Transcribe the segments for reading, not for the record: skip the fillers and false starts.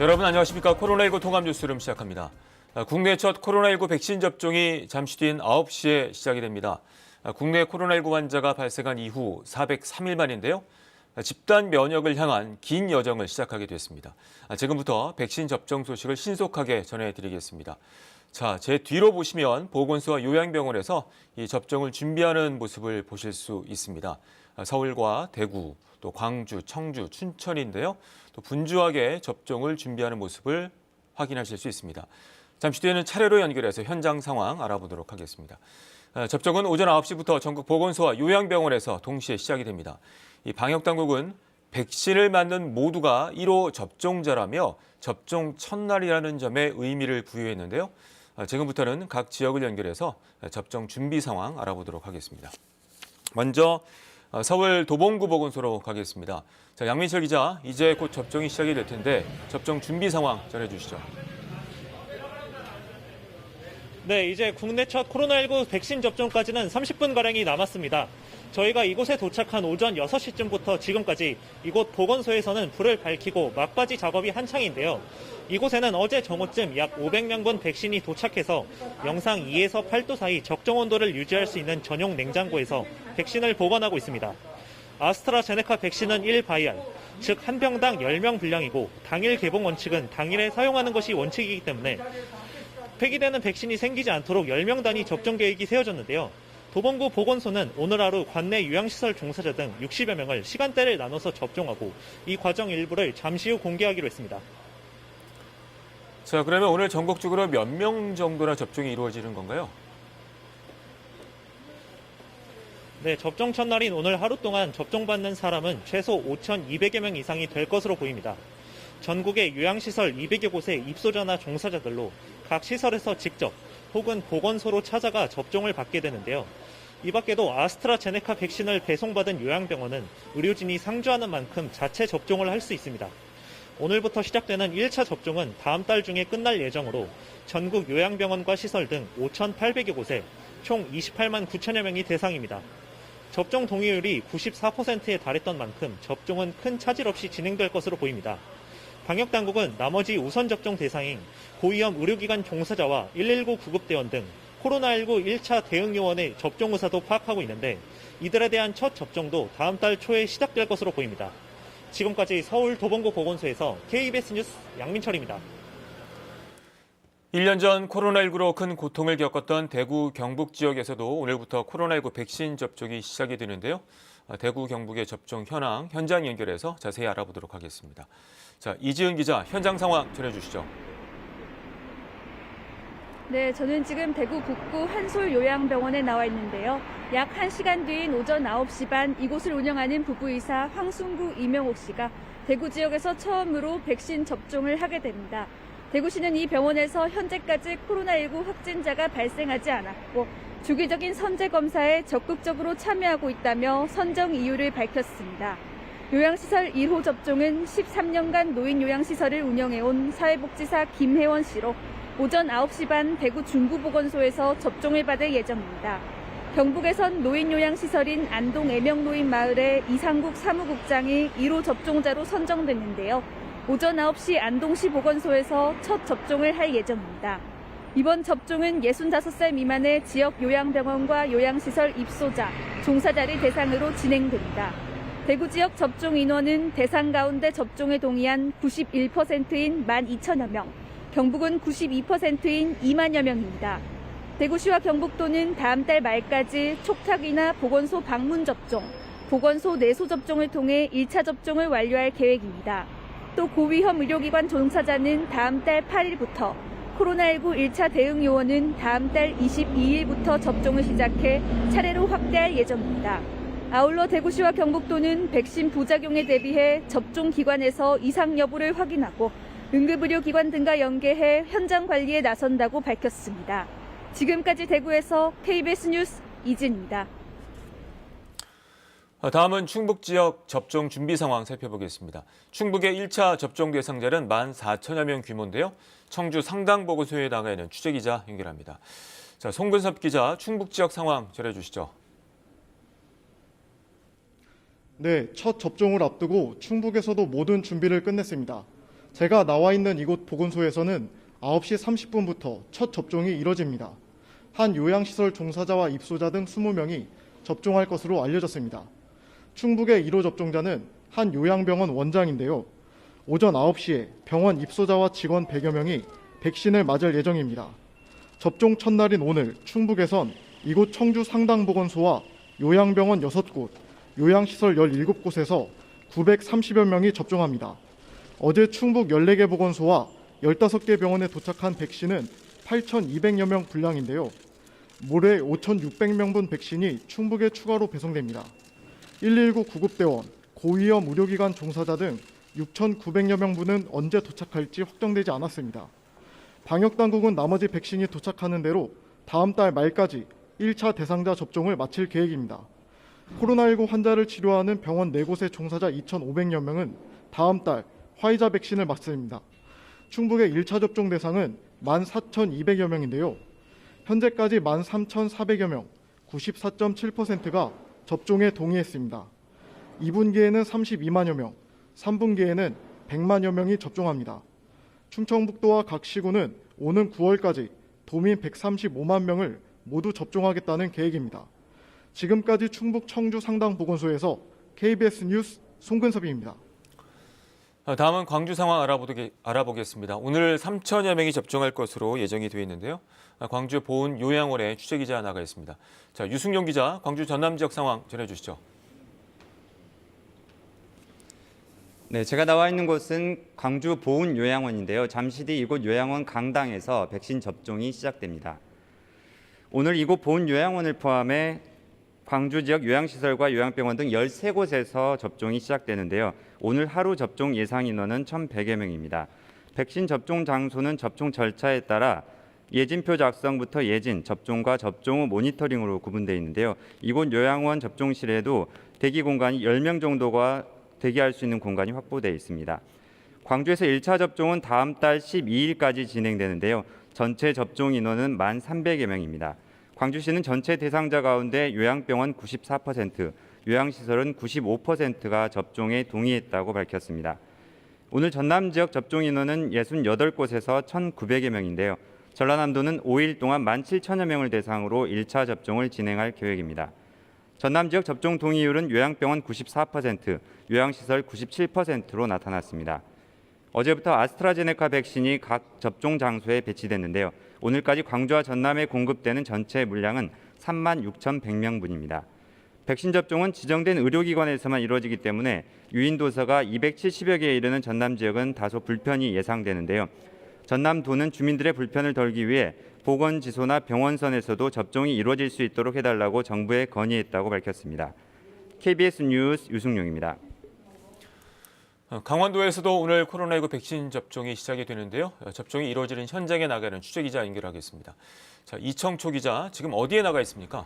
여러분 안녕하십니까. 코로나19 통합 뉴스룸 시작합니다. 국내 첫 코로나19 백신 접종이 잠시 뒤인 9시에 시작이 됩니다. 국내 코로나19 환자가 발생한 이후 403일 만인데요. 집단 면역을 향한 긴 여정을 시작하게 됐습니다. 지금부터 백신 접종 소식을 신속하게 전해드리겠습니다. 자, 제 뒤로 보시면 보건소와 요양병원에서 이 접종을 준비하는 모습을 보실 수 있습니다. 서울과 대구, 또 광주, 청주, 춘천인데요. 또 분주하게 접종을 준비하는 모습을 확인하실 수 있습니다. 잠시 뒤에는 차례로 연결해서 현장 상황 알아보도록 하겠습니다. 접종은 오전 9시부터 전국 보건소와 요양병원에서 동시에 시작이 됩니다. 이 방역당국은 백신을 맞는 모두가 1호 접종자라며 접종 첫날이라는 점에 의미를 부여했는데요. 지금부터는 각 지역을 연결해서 접종 준비 상황 알아보도록 하겠습니다. 먼저 서울 도봉구 보건소로 가겠습니다. 자, 양민철 기자, 이제 곧 접종이 시작이 될 텐데 접종 준비 상황 전해주시죠. 네, 이제 국내 첫 코로나19 백신 접종까지는 30분가량이 남았습니다. 저희가 이곳에 도착한 오전 6시쯤부터 지금까지 이곳 보건소에서는 불을 밝히고 막바지 작업이 한창인데요. 이곳에는 어제 정오쯤 약 500명분 백신이 도착해서 영상 2에서 8도 사이 적정 온도를 유지할 수 있는 전용 냉장고에서 백신을 보관하고 있습니다. 아스트라제네카 백신은 1바이알, 즉 한 병당 10명 분량이고 당일 개봉 원칙은 당일에 사용하는 것이 원칙이기 때문에 폐기되는 백신이 생기지 않도록 10명 단위 접종 계획이 세워졌는데요. 도봉구 보건소는 오늘 하루 관내 요양시설 종사자 등 60여 명을 시간대를 나눠서 접종하고 이 과정 일부를 잠시 후 공개하기로 했습니다. 자, 그러면 오늘 전국적으로 몇 명 정도나 접종이 이루어지는 건가요? 네, 접종 첫날인 오늘 하루 동안 접종받는 사람은 최소 5,200여 명 이상이 될 것으로 보입니다. 전국의 요양시설 200여 곳의 입소자나 종사자들로 각 시설에서 직접 혹은 보건소로 찾아가 접종을 받게 되는데요. 이 밖에도 아스트라제네카 백신을 배송받은 요양병원은 의료진이 상주하는 만큼 자체 접종을 할 수 있습니다. 오늘부터 시작되는 1차 접종은 다음 달 중에 끝날 예정으로 전국 요양병원과 시설 등 5,800여 곳에 총 28만 9천여 명이 대상입니다. 접종 동의율이 94%에 달했던 만큼 접종은 큰 차질 없이 진행될 것으로 보입니다. 방역당국은 나머지 우선 접종 대상인 고위험 의료기관 종사자와 119 구급대원 등 코로나19 1차 대응 요원의 접종 의사도 파악하고 있는데 이들에 대한 첫 접종도 다음 달 초에 시작될 것으로 보입니다. 지금까지 서울 도봉구 보건소에서 KBS 뉴스 양민철입니다. 1년 전 코로나19로 큰 고통을 겪었던 대구 경북 지역에서도 오늘부터 코로나19 백신 접종이 시작이 되는데요. 대구 경북의 접종 현황, 현장 연결해서 자세히 알아보도록 하겠습니다. 자, 이지은 기자, 현장 상황 전해주시죠. 네, 저는 지금 대구 북구 한솔요양병원에 나와 있는데요. 약 1시간 뒤인 오전 9시 반 이곳을 운영하는 부부이사 황순구 이명옥 씨가 대구 지역에서 처음으로 백신 접종을 하게 됩니다. 대구시는 이 병원에서 현재까지 코로나19 확진자가 발생하지 않았고 주기적인 선제 검사에 적극적으로 참여하고 있다며 선정 이유를 밝혔습니다. 요양시설 1호 접종은 13년간 노인요양시설을 운영해온 사회복지사 김혜원 씨로 오전 9시 반 대구 중구보건소에서 접종을 받을 예정입니다. 경북에선 노인요양시설인 안동 애명노인마을의 이상국 사무국장이 1호 접종자로 선정됐는데요. 오전 9시 안동시 보건소에서 첫 접종을 할 예정입니다. 이번 접종은 65살 미만의 지역 요양병원과 요양시설 입소자, 종사자를 대상으로 진행됩니다. 대구 지역 접종 인원은 대상 가운데 접종에 동의한 91%인 12,000여 명, 경북은 92%인 2만여 명입니다. 대구시와 경북도는 다음 달 말까지 촉탁이나 보건소 방문 접종, 보건소 내소 접종을 통해 1차 접종을 완료할 계획입니다. 또 고위험 의료기관 종사자는 다음 달 8일부터, 코로나19 1차 대응 요원은 다음 달 22일부터 접종을 시작해 차례로 확대할 예정입니다. 아울러 대구시와 경북도는 백신 부작용에 대비해 접종 기관에서 이상 여부를 확인하고 응급의료기관 등과 연계해 현장 관리에 나선다고 밝혔습니다. 지금까지 대구에서 KBS 뉴스 이진입니다. 다음은 충북 지역 접종 준비 상황 살펴보겠습니다. 충북의 1차 접종 대상자는 14,000여 명 규모인데요. 청주 상당보건소에 나가 있는 취재기자 연결합니다. 자, 송근섭 기자, 충북 지역 상황 전해주시죠. 네, 첫 접종을 앞두고 충북에서도 모든 준비를 끝냈습니다. 제가 나와 있는 이곳 보건소에서는 9시 30분부터 첫 접종이 이뤄집니다. 한 요양시설 종사자와 입소자 등 20명이 접종할 것으로 알려졌습니다. 충북의 1호 접종자는 한 요양병원 원장인데요. 오전 9시에 병원 입소자와 직원 100여 명이 백신을 맞을 예정입니다. 접종 첫날인 오늘 충북에선 이곳 청주 상당보건소와 요양병원 6곳, 요양시설 17곳에서 930여 명이 접종합니다. 어제 충북 14개 보건소와 15개 병원에 도착한 백신은 8,200여 명 분량인데요. 모레 5,600명분 백신이 충북에 추가로 배송됩니다. 119 구급대원, 고위험 의료기관 종사자 등 6,900여 명분은 언제 도착할지 확정되지 않았습니다. 방역당국은 나머지 백신이 도착하는 대로 다음 달 말까지 1차 대상자 접종을 마칠 계획입니다. 코로나19 환자를 치료하는 병원 4곳의 종사자 2,500여 명은 다음 달 화이자 백신을 맞습니다. 충북의 1차 접종 대상은 14,200여 명인데요. 현재까지 13,400여 명, 94.7%가 접종에 동의했습니다. 2분기에는 32만여 명, 3분기에는 100만여 명이 접종합니다. 충청북도와 각 시군은 오는 9월까지 도민 135만 명을 모두 접종하겠다는 계획입니다. 지금까지 충북 청주 상당보건소에서 KBS 뉴스 송근섭입니다. 다음은 광주 상황 알아보겠습니다. 오늘 3천여 명이 접종할 것으로 예정이 되어 있는데요. 광주 보은 요양원에 취재기자 나가 있습니다. 자, 유승용 기자, 광주 전남 지역 상황 전해주시죠. 네, 제가 나와 있는 곳은 광주 보은 요양원인데요. 잠시 뒤 이곳 요양원 강당에서 백신 접종이 시작됩니다. 오늘 이곳 보은 요양원을 포함해 광주 지역 요양시설과 요양병원 등 13곳에서 접종이 시작되는데요. 오늘 하루 접종 예상 인원은 1,100여 명입니다. 백신 접종 장소는 접종 절차에 따라 예진표 작성부터 예진, 접종과 접종 후 모니터링으로 구분되어 있는데요. 이곳 요양원 접종실에도 대기 공간이 10명 정도가 대기할 수 있는 공간이 확보되어 있습니다. 광주에서 1차 접종은 다음 달 12일까지 진행되는데요. 전체 접종 인원은 1,300여 명입니다. 광주시는 전체 대상자 가운데 요양병원 94%, 요양시설은 95%가 접종에 동의했다고 밝혔습니다. 오늘 전남 지역 접종 인원은 68곳에서 1,900여 명인데요. 전라남도는 5일 동안 17,000여 명을 대상으로 1차 접종을 진행할 계획입니다. 전남 지역 접종 동의율은 요양병원 94%, 요양시설 97%로 나타났습니다. 어제부터 아스트라제네카 백신이 각 접종 장소에 배치됐는데요. 오늘까지 광주와 전남에 공급되는 전체 물량은 36,100명분입니다. 백신 접종은 지정된 의료기관에서만 이루어지기 때문에 유인도서가 270여 개에 이르는 전남 지역은 다소 불편이 예상되는데요. 전남도는 주민들의 불편을 덜기 위해 보건지소나 병원선에서도 접종이 이루어질 수 있도록 해달라고 정부에 건의했다고 밝혔습니다. KBS 뉴스 유승용입니다. 강원도에서도 오늘 코로나19 백신 접종이 시작이 되는데요. 접종이 이루어지는 현장에 나가는 취재기자 연결하겠습니다. 자, 이청초 기자, 지금 어디에 나가 있습니까?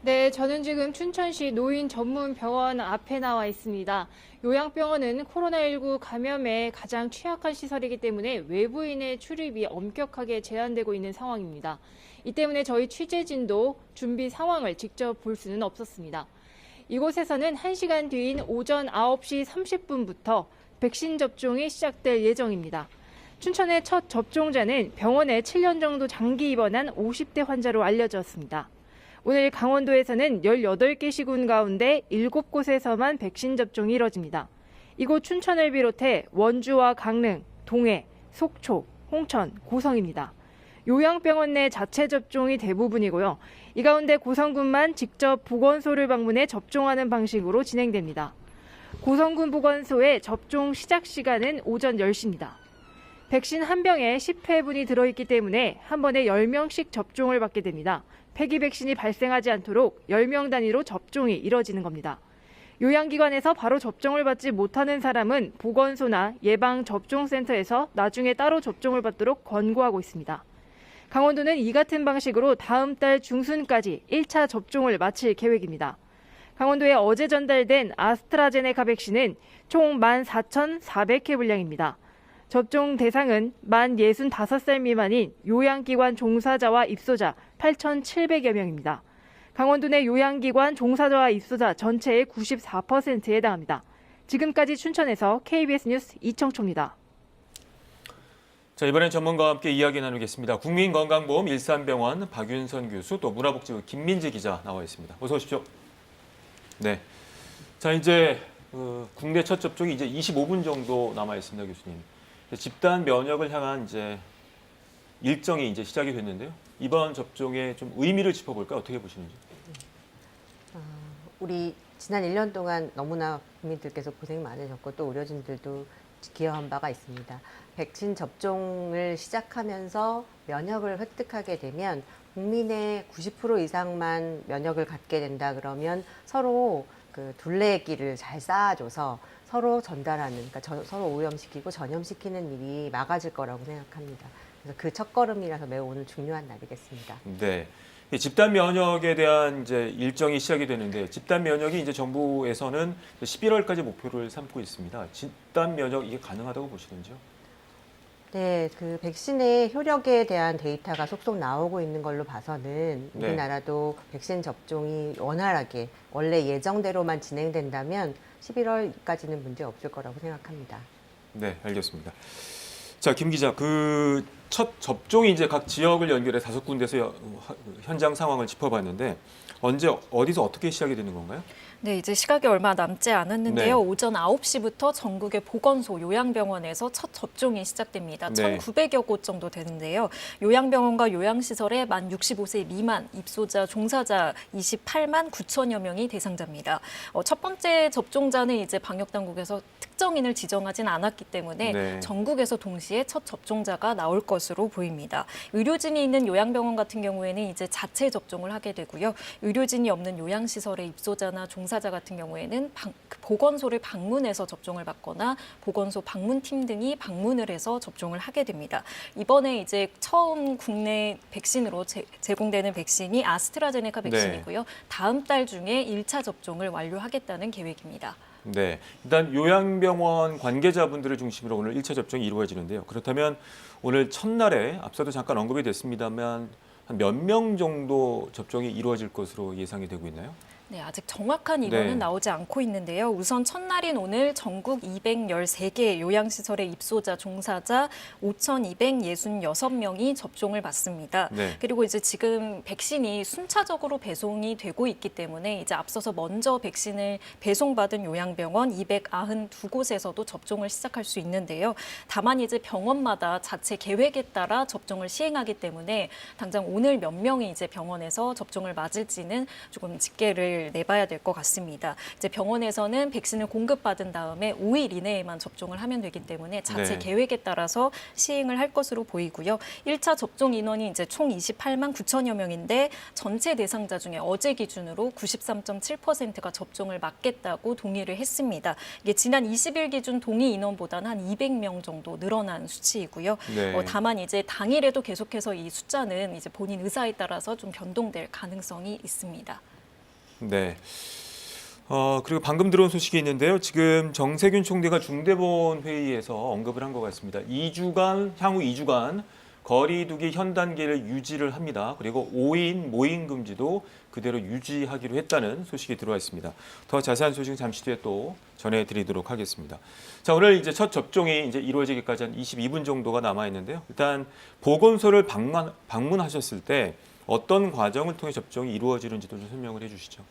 네, 저는 지금 춘천시 노인 전문 병원 앞에 나와 있습니다. 요양병원은 코로나19 감염에 가장 취약한 시설이기 때문에 외부인의 출입이 엄격하게 제한되고 있는 상황입니다. 이 때문에 저희 취재진도 준비 상황을 직접 볼 수는 없었습니다. 이곳에서는 1시간 뒤인 오전 9시 30분부터 백신 접종이 시작될 예정입니다. 춘천의 첫 접종자는 병원에 7년 정도 장기 입원한 50대 환자로 알려졌습니다. 오늘 강원도에서는 18개 시군 가운데 7곳에서만 백신 접종이 이뤄집니다. 이곳 춘천을 비롯해 원주와 강릉, 동해, 속초, 홍천, 고성입니다. 요양병원 내 자체 접종이 대부분이고요. 이 가운데 고성군만 직접 보건소를 방문해 접종하는 방식으로 진행됩니다. 고성군 보건소의 접종 시작 시간은 오전 10시입니다. 백신 한 병에 10회분이 들어있기 때문에 한 번에 10명씩 접종을 받게 됩니다. 폐기 백신이 발생하지 않도록 10명 단위로 접종이 이뤄지는 겁니다. 요양기관에서 바로 접종을 받지 못하는 사람은 보건소나 예방접종센터에서 나중에 따로 접종을 받도록 권고하고 있습니다. 강원도는 이 같은 방식으로 다음 달 중순까지 1차 접종을 마칠 계획입니다. 강원도에 어제 전달된 아스트라제네카 백신은 총 14,400회 분량입니다. 접종 대상은 만 65살 미만인 요양기관 종사자와 입소자 8,700여 명입니다. 강원도 내 요양기관 종사자와 입소자 전체의 94%에 해당합니다. 지금까지 춘천에서 KBS 뉴스 이청초입니다. 자, 이번엔 전문가와 함께 이야기 나누겠습니다. 국민건강보험 일산병원 박윤선 교수, 또 문화복지부 김민지 기자 나와 있습니다. 어서 오십시오. 네. 자, 이제 국내 첫 접종이 이제 25분 정도 남아 있습니다, 교수님. 집단 면역을 향한 이제 일정이 이제 시작이 됐는데요. 이번 접종의 좀 의미를 짚어볼까요? 어떻게 보시는지? 우리 지난 1년 동안 너무나 국민들께서 고생 많으셨고 또 의료진들도 기여한 바가 있습니다. 백신 접종을 시작하면서 면역을 획득하게 되면 국민의 90% 이상만 면역을 갖게 된다 그러면 서로 그 둘레길을 잘 쌓아줘서 서로 전달하는, 그러니까 서로 오염시키고 전염시키는 일이 막아질 거라고 생각합니다. 그래서 그 첫걸음이라서 매우 오늘 중요한 날이겠습니다. 네. 이 집단 면역에 대한 이제 일정이 시작이 되는데, 집단 면역이 이제 정부에서는 11월까지 목표를 삼고 있습니다. 집단 면역 이게 가능하다고 보시는지요? 네, 그 백신의 효력에 대한 데이터가 속속 나오고 있는 걸로 봐서는 네. 우리나라도 백신 접종이 원활하게 원래 예정대로만 진행된다면 11월까지는 문제 없을 거라고 생각합니다. 네, 알겠습니다. 자, 김 기자, 그 첫 접종이 이제 각 지역을 연결해 5군데서 현장 상황을 짚어봤는데 언제 어디서 어떻게 시작이 되는 건가요? 네, 이제 시각이 얼마 남지 않았는데요. 네. 오전 9시부터 전국의 보건소, 요양병원에서 첫 접종이 시작됩니다. 네. 1,900여 곳 정도 되는데요. 요양병원과 요양시설에 만 65세 미만 입소자, 종사자 28만 9천여 명이 대상자입니다. 첫 번째 접종자는 이제 방역당국에서 특정인을 지정하진 않았기 때문에 네. 전국에서 동시에 첫 접종자가 나올 것으로 보입니다. 의료진이 있는 요양병원 같은 경우에는 이제 자체 접종을 하게 되고요. 의료진이 없는 요양시설의 입소자나 종사자 같은 경우에는 보건소를 방문해서 접종을 받거나 보건소 방문팀 등이 방문을 해서 접종을 하게 됩니다. 이번에 이제 처음 국내 백신으로 제공되는 백신이 아스트라제네카 백신이고요. 다음 달 중에 1차 접종을 완료하겠다는 계획입니다. 네, 일단 요양병원 관계자분들을 중심으로 오늘 1차 접종이 이루어지는데요. 그렇다면 오늘 첫날에 앞서도 잠깐 언급이 됐습니다만 한 몇 명 정도 접종이 이루어질 것으로 예상이 되고 있나요? 네, 아직 정확한 인원은 네. 나오지 않고 있는데요. 우선 첫날인 오늘 전국 213개 요양시설의 입소자, 종사자 5,266명이 접종을 받습니다. 네. 그리고 이제 지금 백신이 순차적으로 배송이 되고 있기 때문에 이제 앞서서 먼저 백신을 배송받은 요양병원 292곳에서도 접종을 시작할 수 있는데요. 다만 이제 병원마다 자체 계획에 따라 접종을 시행하기 때문에 당장 오늘 몇 명이 이제 병원에서 접종을 맞을지는 조금 집계를 내봐야 될 것 같습니다. 이제 병원에서는 백신을 공급받은 다음에 5일 이내에만 접종을 하면 되기 때문에 자체 네. 계획에 따라서 시행을 할 것으로 보이고요. 1차 접종 인원이 이제 총 28만 9천여 명인데 전체 대상자 중에 어제 기준으로 93.7%가 접종을 맞겠다고 동의를 했습니다. 이게 지난 20일 기준 동의 인원보다는 한 200명 정도 늘어난 수치이고요. 네. 다만 이제 당일에도 계속해서 이 숫자는 이제 본인 의사에 따라서 좀 변동될 가능성이 있습니다. 네. 그리고 방금 들어온 소식이 있는데요. 지금 정세균 총리가 중대본 회의에서 언급을 한 것 같습니다. 향후 2주간 거리두기 현 단계를 유지를 합니다. 그리고 5인 모임 금지도 그대로 유지하기로 했다는 소식이 들어와 있습니다. 더 자세한 소식은 잠시 뒤에 또 전해드리도록 하겠습니다. 자, 오늘 이제 첫 접종이 이제 이루어지기까지 한 22분 정도가 남아 있는데요. 일단 보건소를 방문하셨을 때 어떤 과정을 통해 접종이 이루어지는지도 좀 설명을 해주시죠.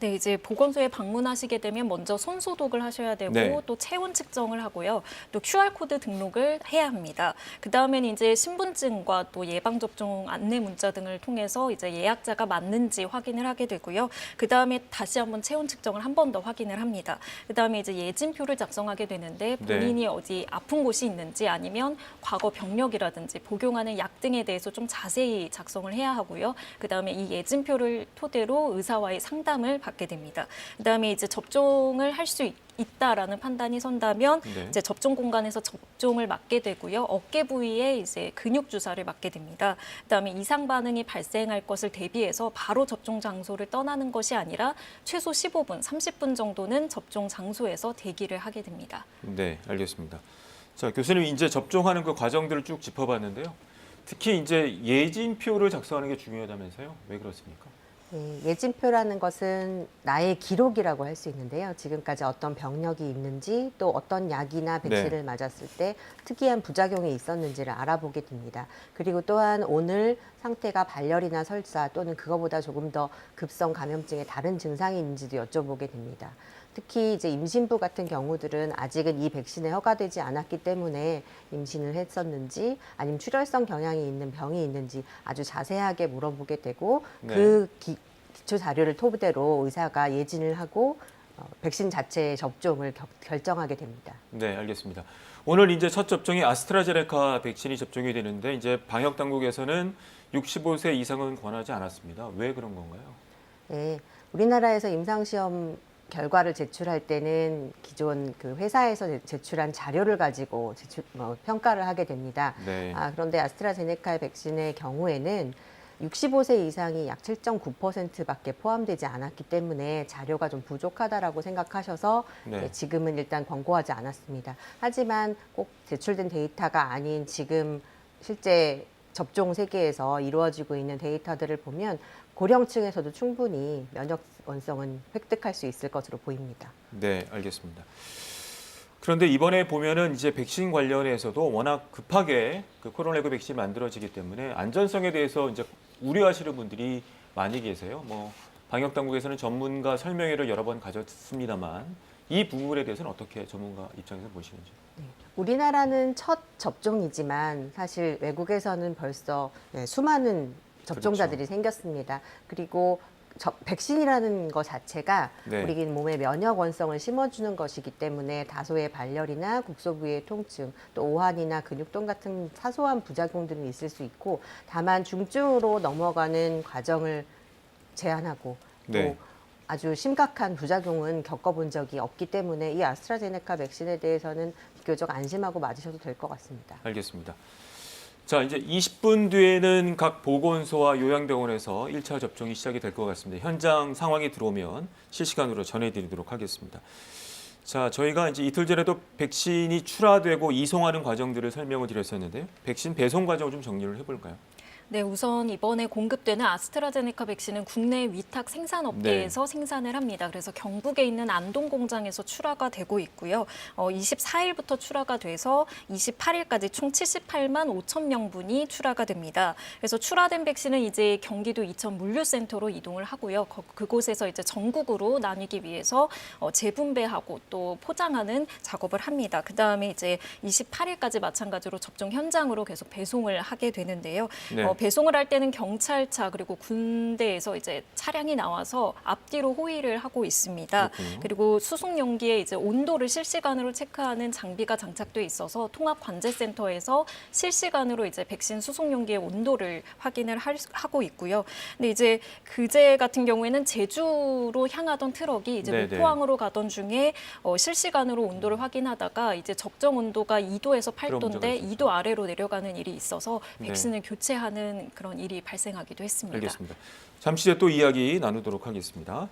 네, 이제 보건소에 방문하시게 되면 먼저 손 소독을 하셔야 되고 네. 또 체온 측정을 하고요. 또 QR코드 등록을 해야 합니다. 그다음에는 이제 신분증과 또 예방접종 안내 문자 등을 통해서 이제 예약자가 맞는지 확인을 하게 되고요. 그다음에 다시 한번 체온 측정을 한 번 더 확인을 합니다. 그다음에 이제 예진표를 작성하게 되는데 본인이 어디 아픈 곳이 있는지 아니면 과거 병력이라든지 복용하는 약 등에 대해서 좀 자세히 작성을 해야 하고요. 그다음에 이 예진표를 토대로 의사와의 상담을 받게 됩니다. 그다음에 이제 접종을 할 수 있다라는 판단이 선다면 네. 이제 접종 공간에서 접종을 맞게 되고요. 어깨 부위에 이제 근육 주사를 맞게 됩니다. 그다음에 이상 반응이 발생할 것을 대비해서 바로 접종 장소를 떠나는 것이 아니라 최소 15분, 30분 정도는 접종 장소에서 대기를 하게 됩니다. 네, 알겠습니다. 자, 교수님 이제 접종하는 그 과정들을 쭉 짚어봤는데요. 특히 이제 예진표를 작성하는 게 중요하다면서요? 왜 그렇습니까? 예진표라는 것은 나의 기록이라고 할 수 있는데요. 지금까지 어떤 병력이 있는지 또 어떤 약이나 백신을 맞았을 때 특이한 부작용이 있었는지를 알아보게 됩니다. 그리고 또한 오늘 상태가 발열이나 설사 또는 그거보다 조금 더 급성 감염증의 다른 증상이 있는지도 여쭤보게 됩니다. 특히 이제 임신부 같은 경우들은 아직은 이 백신에 허가되지 않았기 때문에 임신을 했었는지 아니면 출혈성 경향이 있는 병이 있는지 아주 자세하게 물어보게 되고 그 기초 자료를 토대로 의사가 예진을 하고 백신 자체의 접종을 결정하게 됩니다. 네, 알겠습니다. 오늘 이제 첫 접종이 아스트라제네카 백신이 접종이 되는데 이제 방역 당국에서는 65세 이상은 권하지 않았습니다. 왜 그런 건가요? 네, 우리나라에서 임상시험 결과를 제출할 때는 기존 그 회사에서 제출한 자료를 가지고 평가를 하게 됩니다. 네. 그런데 아스트라제네카 백신의 경우에는 65세 이상이 약 7.9%밖에 포함되지 않았기 때문에 자료가 좀 부족하다라고 생각하셔서 지금은 일단 권고하지 않았습니다. 하지만 꼭 제출된 데이터가 아닌 지금 실제 접종 세계에서 이루어지고 있는 데이터들을 보면 고령층에서도 충분히 면역 원성은 획득할 수 있을 것으로 보입니다. 네, 알겠습니다. 그런데 이번에 보면은 이제 백신 관련해서도 워낙 급하게 그 코로나19 백신이 만들어지기 때문에 안전성에 대해서 이제 우려하시는 분들이 많이 계세요. 뭐 방역 당국에서는 전문가 설명회를 여러 번 가졌습니다만 이 부분에 대해서는 어떻게 전문가 입장에서 보시는지? 우리나라는 첫 접종이지만 사실 외국에서는 벌써 수많은 접종자들이 생겼습니다. 그리고 백신이라는 것 자체가 우리 몸에 면역 원성을 심어주는 것이기 때문에 다소의 발열이나 국소 부위의 통증, 또 오한이나 근육통 같은 사소한 부작용들은 있을 수 있고 다만 중증으로 넘어가는 과정을 제한하고 또 아주 심각한 부작용은 겪어본 적이 없기 때문에 이 아스트라제네카 백신에 대해서는 비교적 안심하고 맞으셔도 될 것 같습니다. 알겠습니다. 자, 이제 20분 뒤에는 각 보건소와 요양병원에서 1차 접종이 시작이 될 것 같습니다. 현장 상황이 들어오면 실시간으로 전해드리도록 하겠습니다. 자, 저희가 이제 이틀 전에도 백신이 출하되고 이송하는 과정들을 설명을 드렸었는데요. 백신 배송 과정을 좀 정리를 해볼까요? 네, 우선 이번에 공급되는 아스트라제네카 백신은 국내 위탁 생산업계에서 생산을 합니다. 그래서 경북에 있는 안동 공장에서 출하가 되고 있고요. 24일부터 출하가 돼서 28일까지 총 78만 5천 명분이 출하가 됩니다. 그래서 출하된 백신은 이제 경기도 이천 물류센터로 이동을 하고요. 그곳에서 이제 전국으로 나뉘기 위해서 재분배하고 또 포장하는 작업을 합니다. 그다음에 이제 28일까지 마찬가지로 접종 현장으로 계속 배송을 하게 되는데요. 배송을 할 때는 경찰차 그리고 군대에서 이제 차량이 나와서 앞뒤로 호위를 하고 있습니다. 그리고 수송 용기에 이제 온도를 실시간으로 체크하는 장비가 장착돼 있어서 통합 관제센터에서 실시간으로 이제 백신 수송 용기의 온도를 확인을 하고 있고요. 근데 이제 그제 같은 경우에는 제주로 향하던 트럭이 이제 목포항으로 가던 중에 실시간으로 온도를 확인하다가 이제 적정 온도가 2도에서 8도인데 2도 아래로 내려가는 일이 있어서 백신을 교체하는 그런 일이 발생하기도 했습니다. 알겠습니다. 잠시 후에 또 이야기 나누도록 하겠습니다.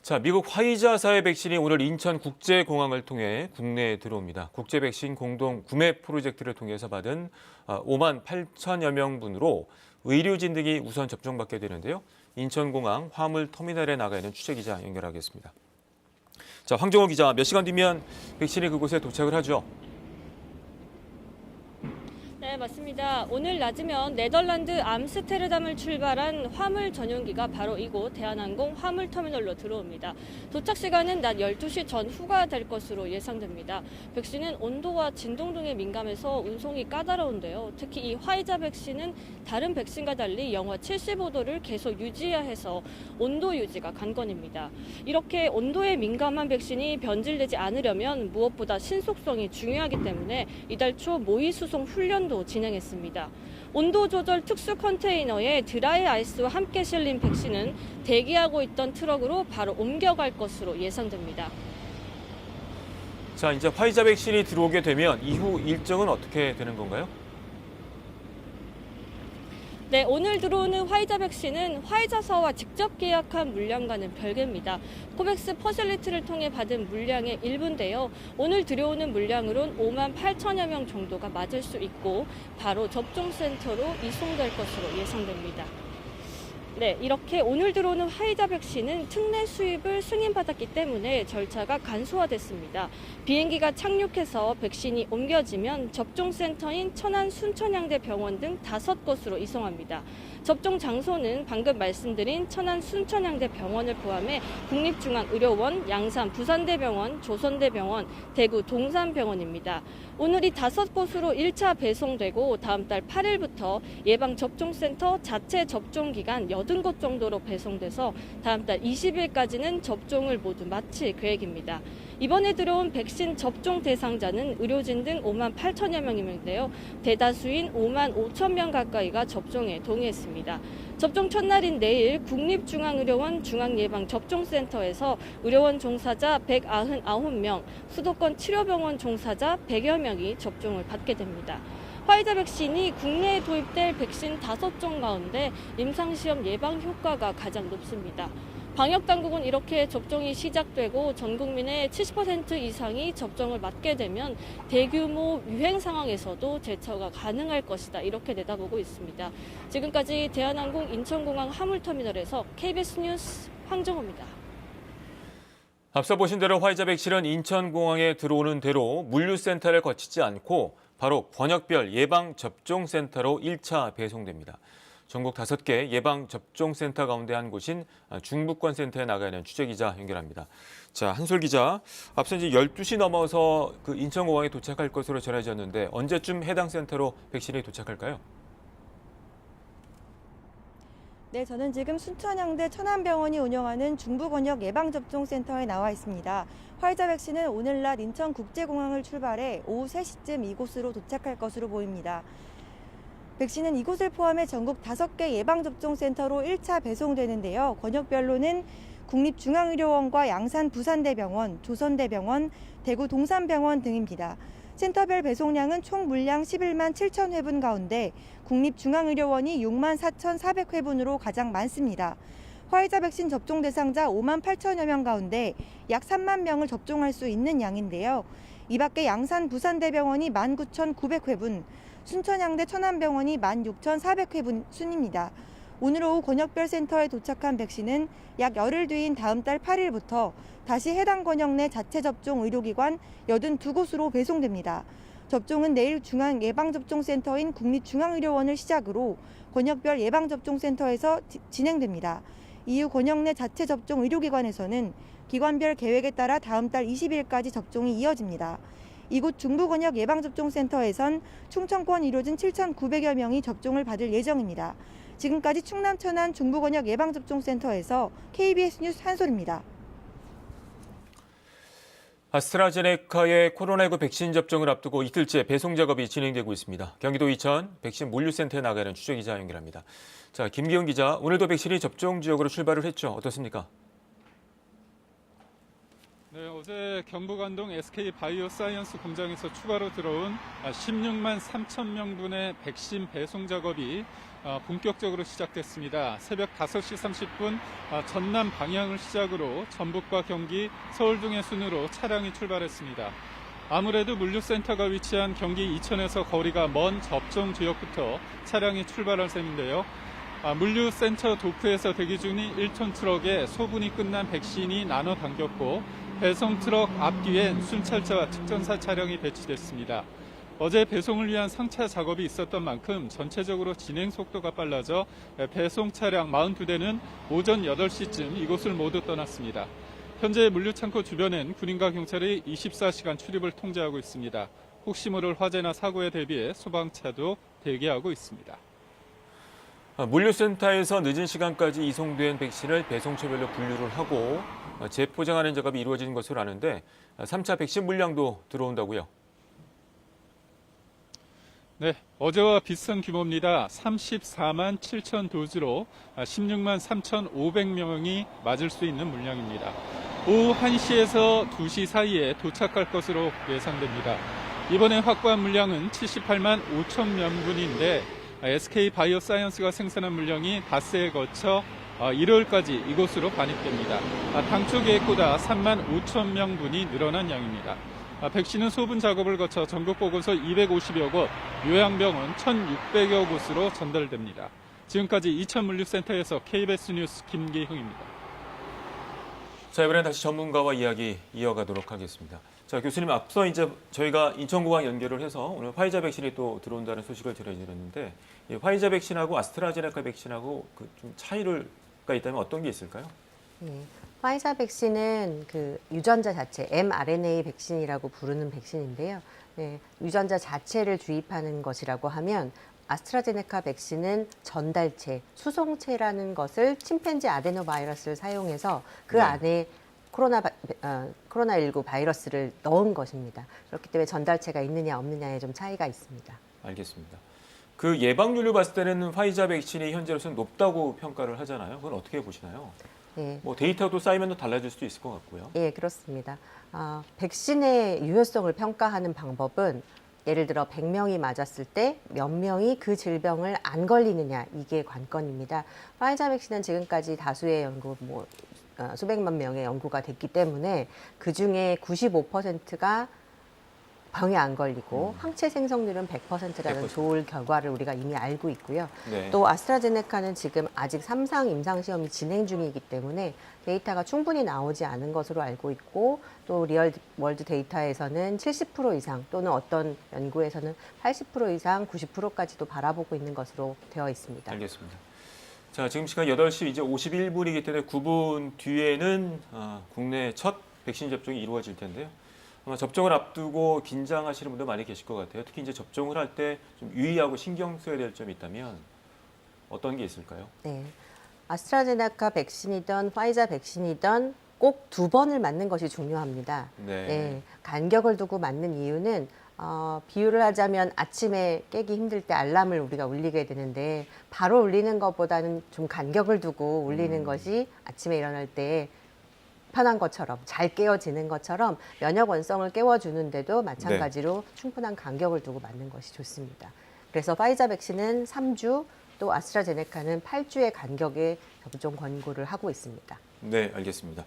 자, 미국 화이자사의 백신이 오늘 인천국제공항을 통해 국내에 들어옵니다. 국제 백신 공동 구매 프로젝트를 통해서 받은 5만 8천여 명분으로 의료진 등이 우선 접종받게 되는데요. 인천공항 화물터미널에 나가 있는 취재기자 연결하겠습니다. 자, 황정호 기자, 몇 시간 뒤면 백신이 그곳에 도착을 하죠? 네, 맞습니다. 오늘 낮이면 네덜란드 암스테르담을 출발한 화물 전용기가 바로 이곳 대한항공 화물터미널로 들어옵니다. 도착 시간은 낮 12시 전후가 될 것으로 예상됩니다. 백신은 온도와 진동 등에 민감해서 운송이 까다로운데요. 특히 이 화이자 백신은 다른 백신과 달리 영하 75도를 계속 유지해야 해서 온도 유지가 관건입니다. 이렇게 온도에 민감한 백신이 변질되지 않으려면 무엇보다 신속성이 중요하기 때문에 이달 초 모의 수송 훈련도 진행했습니다. 온도 조절 특수 컨테이너에 드라이 아이스와 함께 실린 백신은 대기하고 있던 트럭으로 바로 옮겨갈 것으로 예상됩니다. 자, 이제 화이자 백신이 들어오게 되면 이후 일정은 어떻게 되는 건가요? 네, 오늘 들어오는 화이자 백신은 화이자사와 직접 계약한 물량과는 별개입니다. 코백스 퍼실리티를 통해 받은 물량의 일부인데요. 오늘 들여오는 물량으론 5만 8천여 명 정도가 맞을 수 있고 바로 접종센터로 이송될 것으로 예상됩니다. 네, 이렇게 오늘 들어오는 화이자 백신은 특례 수입을 승인받았기 때문에 절차가 간소화됐습니다. 비행기가 착륙해서 백신이 옮겨지면 접종센터인 천안 순천향대 병원 등 5곳으로 이송합니다. 접종 장소는 방금 말씀드린 천안 순천향대 병원을 포함해 국립중앙의료원, 양산 부산대병원, 조선대병원, 대구 동산병원입니다. 오늘 이 5곳으로 1차 배송되고 다음 달 8일부터 예방접종센터 자체 접종기간 80곳 정도로 배송돼서 다음 달 20일까지는 접종을 모두 마칠 계획입니다. 이번에 들어온 백신 접종 대상자는 의료진 등 5만 8천여 명인데요. 대다수인 5만 5천 명 가까이가 접종에 동의했습니다. 접종 첫날인 내일 국립중앙의료원 중앙예방접종센터에서 의료원 종사자 199명, 수도권 치료병원 종사자 100여 명이 접종을 받게 됩니다. 화이자 백신이 국내에 도입될 백신 5종 가운데 임상시험 예방 효과가 가장 높습니다. 방역당국은 이렇게 접종이 시작되고 전 국민의 70% 이상이 접종을 맞게 되면 대규모 유행 상황에서도 대처가 가능할 것이다. 이렇게 내다보고 있습니다. 지금까지 대한항공 인천공항 화물터미널에서 KBS 뉴스 황정호입니다. 앞서 보신 대로 화이자 백신은 인천공항에 들어오는 대로 물류센터를 거치지 않고 바로 번역별 예방접종센터로 1차 배송됩니다. 전국 5개 예방접종센터 가운데 한 곳인 중부권센터에 나가 있는 취재기자 연결합니다. 자, 한솔 기자, 앞서 이제 12시 넘어서 그 인천공항에 도착할 것으로 전해졌는데 언제쯤 해당 센터로 백신이 도착할까요? 네, 저는 지금 순천향대 천안병원이 운영하는 중부권역 예방접종센터에 나와 있습니다. 화이자 백신은 오늘 낮 인천국제공항을 출발해 오후 3시쯤 이곳으로 도착할 것으로 보입니다. 백신은 이곳을 포함해 전국 5개 예방접종센터로 1차 배송되는데요. 권역별로는 국립중앙의료원과 양산 부산대병원, 조선대병원, 대구 동산병원 등입니다. 센터별 배송량은 총 물량 11만 7천 회분 가운데 국립중앙의료원이 6만 4,400회분으로 가장 많습니다. 화이자 백신 접종 대상자 5만 8천여 명 가운데 약 3만 명을 접종할 수 있는 양인데요. 이 밖에 양산 부산대병원이 19,900회분, 순천향대 천안병원이 16,400회분 순입니다. 오늘 오후 권역별 센터에 도착한 백신은 약 열흘 뒤인 다음 달 8일부터 다시 해당 권역 내 자체 접종 의료기관 82곳으로 배송됩니다. 접종은 내일 중앙예방접종센터인 국립중앙의료원을 시작으로 권역별 예방접종센터에서 진행됩니다. 이후 권역 내 자체 접종 의료기관에서는 기관별 계획에 따라 다음 달 20일까지 접종이 이어집니다. 이곳 중부권역 예방접종센터에선 충청권 의료진 7,900여 명이 접종을 받을 예정입니다. 지금까지 충남 천안 중부권역 예방접종센터에서 KBS 뉴스 한솔입니다. 아스트라제네카의 코로나19 백신 접종을 앞두고 이틀째 배송 작업이 진행되고 있습니다. 경기도 이천 백신 물류센터에 나가는 취재기자 연결합니다. 자, 김기영 기자, 오늘도 백신이 접종 지역으로 출발을 했죠. 어떻습니까? 네, 어제 경북안동 SK바이오사이언스 공장에서 추가로 들어온 16만 3천 명분의 백신 배송 작업이 본격적으로 시작됐습니다. 새벽 5시 30분 전남 방향을 시작으로 전북과 경기, 서울 등의 순으로 차량이 출발했습니다. 아무래도 물류센터가 위치한 경기 이천에서 거리가 먼 접종 지역부터 차량이 출발할 셈인데요. 물류센터 도크에서 대기 중인 1톤 트럭에 소분이 끝난 백신이 나눠 담겼고 배송 트럭 앞뒤엔 순찰차와 특전사 차량이 배치됐습니다. 어제 배송을 위한 상차 작업이 있었던 만큼 전체적으로 진행 속도가 빨라져 배송 차량 42대는 오전 8시쯤 이곳을 모두 떠났습니다. 현재 물류창고 주변엔 군인과 경찰이 24시간 출입을 통제하고 있습니다. 혹시 모를 화재나 사고에 대비해 소방차도 대기하고 있습니다. 물류센터에서 늦은 시간까지 이송된 백신을 배송처별로 분류를 하고 재포장하는 작업이 이루어진 것으로 아는데 3차 백신 물량도 들어온다고요? 네, 어제와 비슷한 규모입니다. 34만 7천 도즈로 16만 3,500명이 맞을 수 있는 물량입니다. 오후 1시에서 2시 사이에 도착할 것으로 예상됩니다. 이번에 확보한 물량은 78만 5천 명분인데 SK바이오사이언스가 생산한 물량이 닷새에 거쳐 일요일까지 이곳으로 반입됩니다. 당초 계획보다 3만 5천 명분이 늘어난 양입니다. 백신은 소분 작업을 거쳐 전국 보건소 250여 곳, 요양병원 1,600여 곳으로 전달됩니다. 지금까지 이천물류센터에서 KBS 뉴스 김기흥입니다. 자, 이번엔 다시 전문가와 이야기 이어가도록 하겠습니다. 자, 교수님, 앞서 이제 저희가 인천공항 연결을 해서 오늘 화이자 백신이 또 들어온다는 소식을 전해드렸는데, 이 화이자 백신하고 아스트라제네카 백신하고 그 좀 차이가 있다면 어떤 게 있을까요? 네. 화이자 백신은 그 유전자 자체, mRNA 백신이라고 부르는 백신인데요. 네, 유전자 자체를 주입하는 것이라고 하면 아스트라제네카 백신은 전달체, 수송체라는 것을 침팬지 아데노바이러스를 사용해서 그 네. 안에 코로나19 바이러스를 넣은 것입니다. 그렇기 때문에 전달체가 있느냐 없느냐에 좀 차이가 있습니다. 알겠습니다. 그 예방률을 봤을 때는 화이자 백신이 현재로서는 높다고 평가를 하잖아요. 그건 어떻게 보시나요? 네. 뭐 데이터도 쌓이면 또 달라질 수도 있을 것 같고요. 예, 그렇습니다. 백신의 유효성을 평가하는 방법은 예를 들어 100명이 맞았을 때 몇 명이 그 질병을 안 걸리느냐, 이게 관건입니다. 화이자 백신은 지금까지 다수의 연구, 수백만 명의 연구가 됐기 때문에 그중에 95%가 병에 안 걸리고 항체 생성률은 100%라는 100%. 좋은 결과를 우리가 이미 알고 있고요. 네. 또 아스트라제네카는 지금 아직 3상 임상 시험이 진행 중이기 때문에 데이터가 충분히 나오지 않은 것으로 알고 있고, 또 리얼 월드 데이터에서는 70% 이상 또는 어떤 연구에서는 80% 이상, 90%까지도 바라보고 있는 것으로 되어 있습니다. 알겠습니다. 자, 지금 시간 8시 이제 51분이기 때문에 9분 뒤에는 국내 첫 백신 접종이 이루어질 텐데요. 아마 접종을 앞두고 긴장하시는 분들 많이 계실 것 같아요. 특히 이제 접종을 할 때 좀 유의하고 신경 써야 될 점이 있다면 어떤 게 있을까요? 네. 아스트라제네카 백신이든 화이자 백신이든 꼭 2번을 맞는 것이 중요합니다. 네. 네, 간격을 두고 맞는 이유는 비유를 하자면 아침에 깨기 힘들 때 알람을 우리가 울리게 되는데 바로 울리는 것보다는 좀 간격을 두고 울리는 것이 아침에 일어날 때 편한 것처럼, 잘 깨어지는 것처럼 면역 원성을 깨워주는데도 마찬가지로 충분한 간격을 두고 맞는 것이 좋습니다. 그래서 화이자 백신은 3주, 또 아스트라제네카는 8주의 간격에 접종 권고를 하고 있습니다. 네, 알겠습니다.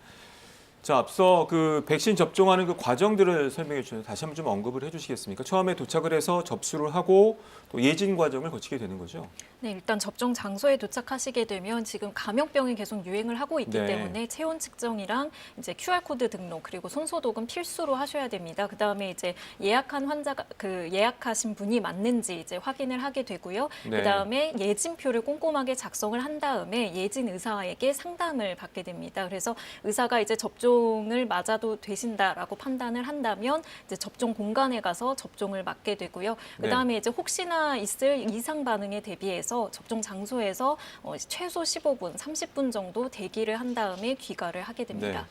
자, 앞서 그 백신 접종하는 그 과정들을 설명해 주셔서 다시 한번 좀 언급을 해주시겠습니까? 처음에 도착을 해서 접수를 하고 또 예진 과정을 거치게 되는 거죠? 네, 일단 접종 장소에 도착하시게 되면 지금 감염병이 계속 유행을 하고 있기 네. 때문에 체온 측정이랑 이제 QR코드 등록 그리고 손소독은 필수로 하셔야 됩니다. 그다음에 이제 예약한 환자가 예약하신 분이 맞는지 이제 확인을 하게 되고요. 네. 그다음에 예진표를 꼼꼼하게 작성을 한 다음에 예진 의사에게 상담을 받게 됩니다. 그래서 의사가 이제 접종을 맞아도 되신다라고 판단을 한다면 이제 접종 공간에 가서 접종을 맞게 되고요. 그다음에 이제 혹시나 있을 이상 반응에 대비해서 접종 장소에서 최소 15분, 30분 정도 대기를 한 다음에 귀가를 하게 됩니다. 네.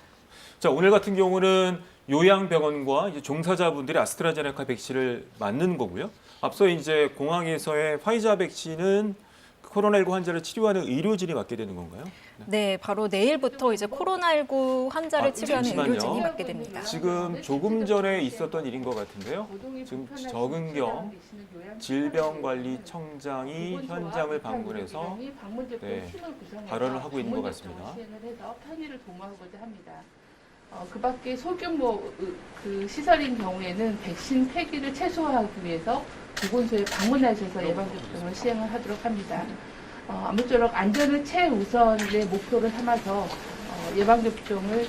자, 오늘 같은 경우는 요양병원과 이제 종사자분들이 아스트라제네카 백신을 맞는 거고요. 앞서 이제 공항에서의 화이자 백신은 코로나19 환자를 치료하는 의료진이 맞게 되는 건가요? 네, 바로 내일부터 이제 코로나19 환자를 치료하는 잠시만요. 의료진이 맡게 됩니다. 지금 조금 전에 있었던 일인 것 같은데요. 지금 정은경 질병관리청장이 현장을 방문해서 발언을 하고 있는 것 같습니다. 편의를 도모하고자 합니다. 그밖에 소규모 그 시설인 경우에는 백신 폐기를 최소화하기 위해서 보건소에 방문하셔서 예방접종을 시행을 하도록 합니다. 아무쪼록 안전을 최우선의 목표로 삼아서 예방접종을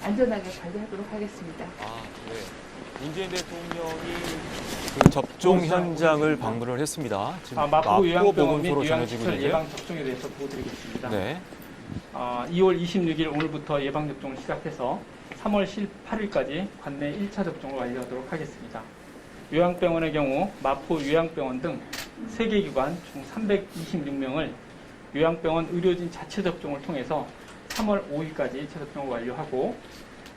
안전하게 관리하도록 하겠습니다. 네. 문재인 대통령이 그 접종 현장을 방문을 했습니다. 지금 마포 요양병원 및 보건소로 전해지고 요양시설 있는데요. 예방접종에 대해서 보고드리겠습니다. 네. 2월 26일 오늘부터 예방접종을 시작해서 3월 18일까지 관내 1차 접종을 완료하도록 하겠습니다. 요양병원의 경우 마포 요양병원 등 3개 기관 총 326명을 요양병원 의료진 자체 접종을 통해서 3월 5일까지 1차 접종을 완료하고,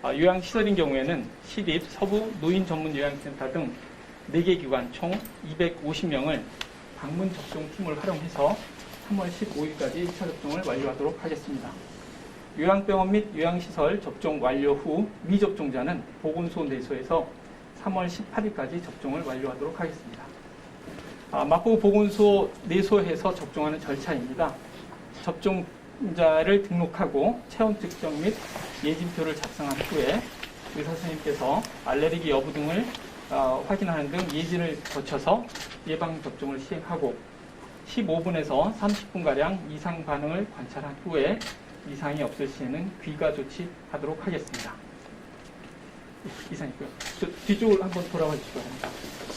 요양시설인 경우에는 시립, 서부, 노인 전문 요양센터 등 4개 기관 총 250명을 방문 접종팀을 활용해서 3월 15일까지 1차 접종을 완료하도록 하겠습니다. 요양병원 및 요양시설 접종 완료 후 미접종자는 보건소 내소에서 3월 18일까지 접종을 완료하도록 하겠습니다. 마포 보건소 내소에서 접종하는 절차입니다. 접종자를 등록하고 체온 측정 및 예진표를 작성한 후에 의사 선생님께서 알레르기 여부 등을 확인하는 등 예진을 거쳐서 예방접종을 시행하고, 15분에서 30분가량 이상 반응을 관찰한 후에 이상이 없을 시에는 귀가 조치하도록 하겠습니다. 이상이고요. 뒤쪽을 한번 돌아와 주시기 바랍니다.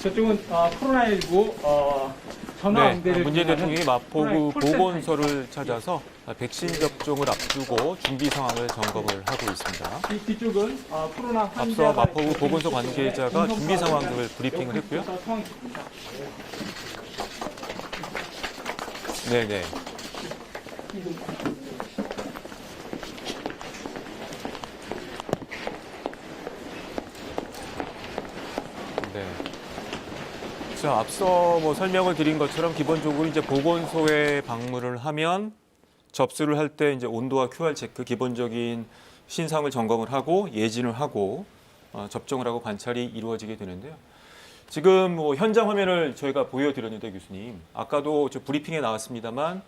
저쪽은 코로나19 전화 응대를 문재인 기능하는 대통령이 마포구 콜센터입니다. 보건소를 찾아서 백신 접종을 앞두고 준비 상황을 점검을 하고 있습니다. 이 뒤쪽은 코로나 앞서 환자가 마포구 보건소 관계자가 준비 상황 등을 브리핑을 했고요. 상황이 있습니다. 네네. 네. 자, 앞서 설명을 드린 것처럼 기본적으로 이제 보건소에 방문을 하면 접수를 할 때 이제 온도와 QR 체크 기본적인 신상을 점검을 하고 예진을 하고 접종을 하고 관찰이 이루어지게 되는데요. 지금 현장 화면을 저희가 보여드렸는데 교수님, 아까도 저 브리핑에 나왔습니다만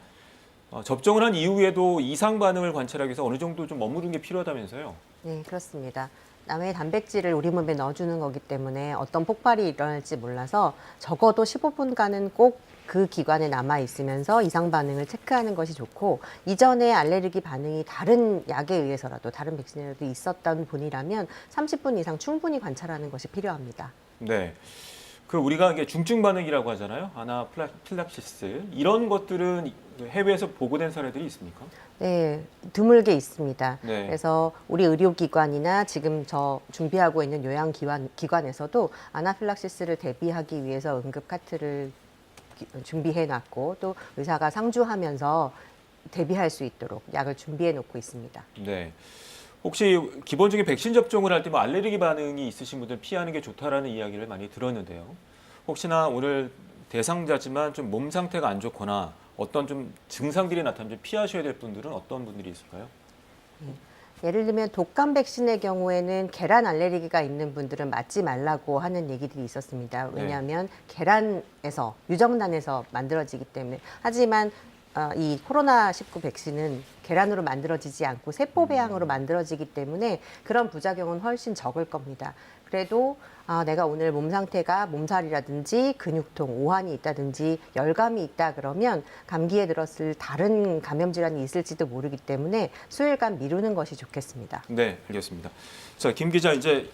접종을 한 이후에도 이상 반응을 관찰하기 위해서 어느 정도 좀 머무르는 게 필요하다면서요? 네, 그렇습니다. 남의 단백질을 우리 몸에 넣어주는 거기 때문에 어떤 폭발이 일어날지 몰라서 적어도 15분간은 꼭 그 기관에 남아 있으면서 이상 반응을 체크하는 것이 좋고, 이전에 알레르기 반응이 다른 약에 의해서라도 다른 백신이라도 있었던 분이라면 30분 이상 충분히 관찰하는 것이 필요합니다. 네. 그 우리가 이게 중증 반응이라고 하잖아요. 아나필락시스 이런 것들은 해외에서 보고된 사례들이 있습니까? 네, 드물게 있습니다. 네. 그래서 우리 의료기관이나 지금 저 준비하고 있는 요양기관에서도 아나필락시스를 대비하기 위해서 응급 카트를 준비해놨고, 또 의사가 상주하면서 대비할 수 있도록 약을 준비해 놓고 있습니다. 네. 혹시 기본적인 백신 접종을 할 때 알레르기 반응이 있으신 분들 피하는 게 좋다라는 이야기를 많이 들었는데요. 혹시나 오늘 대상자지만 좀 몸 상태가 안 좋거나 어떤 좀 증상들이 나타나면 피하셔야 될 분들은 어떤 분들이 있을까요? 예를 들면 독감 백신의 경우에는 계란 알레르기가 있는 분들은 맞지 말라고 하는 얘기들이 있었습니다. 왜냐하면 계란에서, 유정란에서 만들어지기 때문에. 하지만 이 코로나19 백신은 계란으로 만들어지지 않고 세포 배양으로 만들어지기 때문에 그런 부작용은 훨씬 적을 겁니다. 그래도 내가 오늘 몸 상태가 몸살이라든지 근육통, 오한이 있다든지 열감이 있다 그러면 감기에 들었을 다른 감염 질환이 있을지도 모르기 때문에 수요일간 미루는 것이 좋겠습니다. 네, 알겠습니다. 자, 김 기자, 이제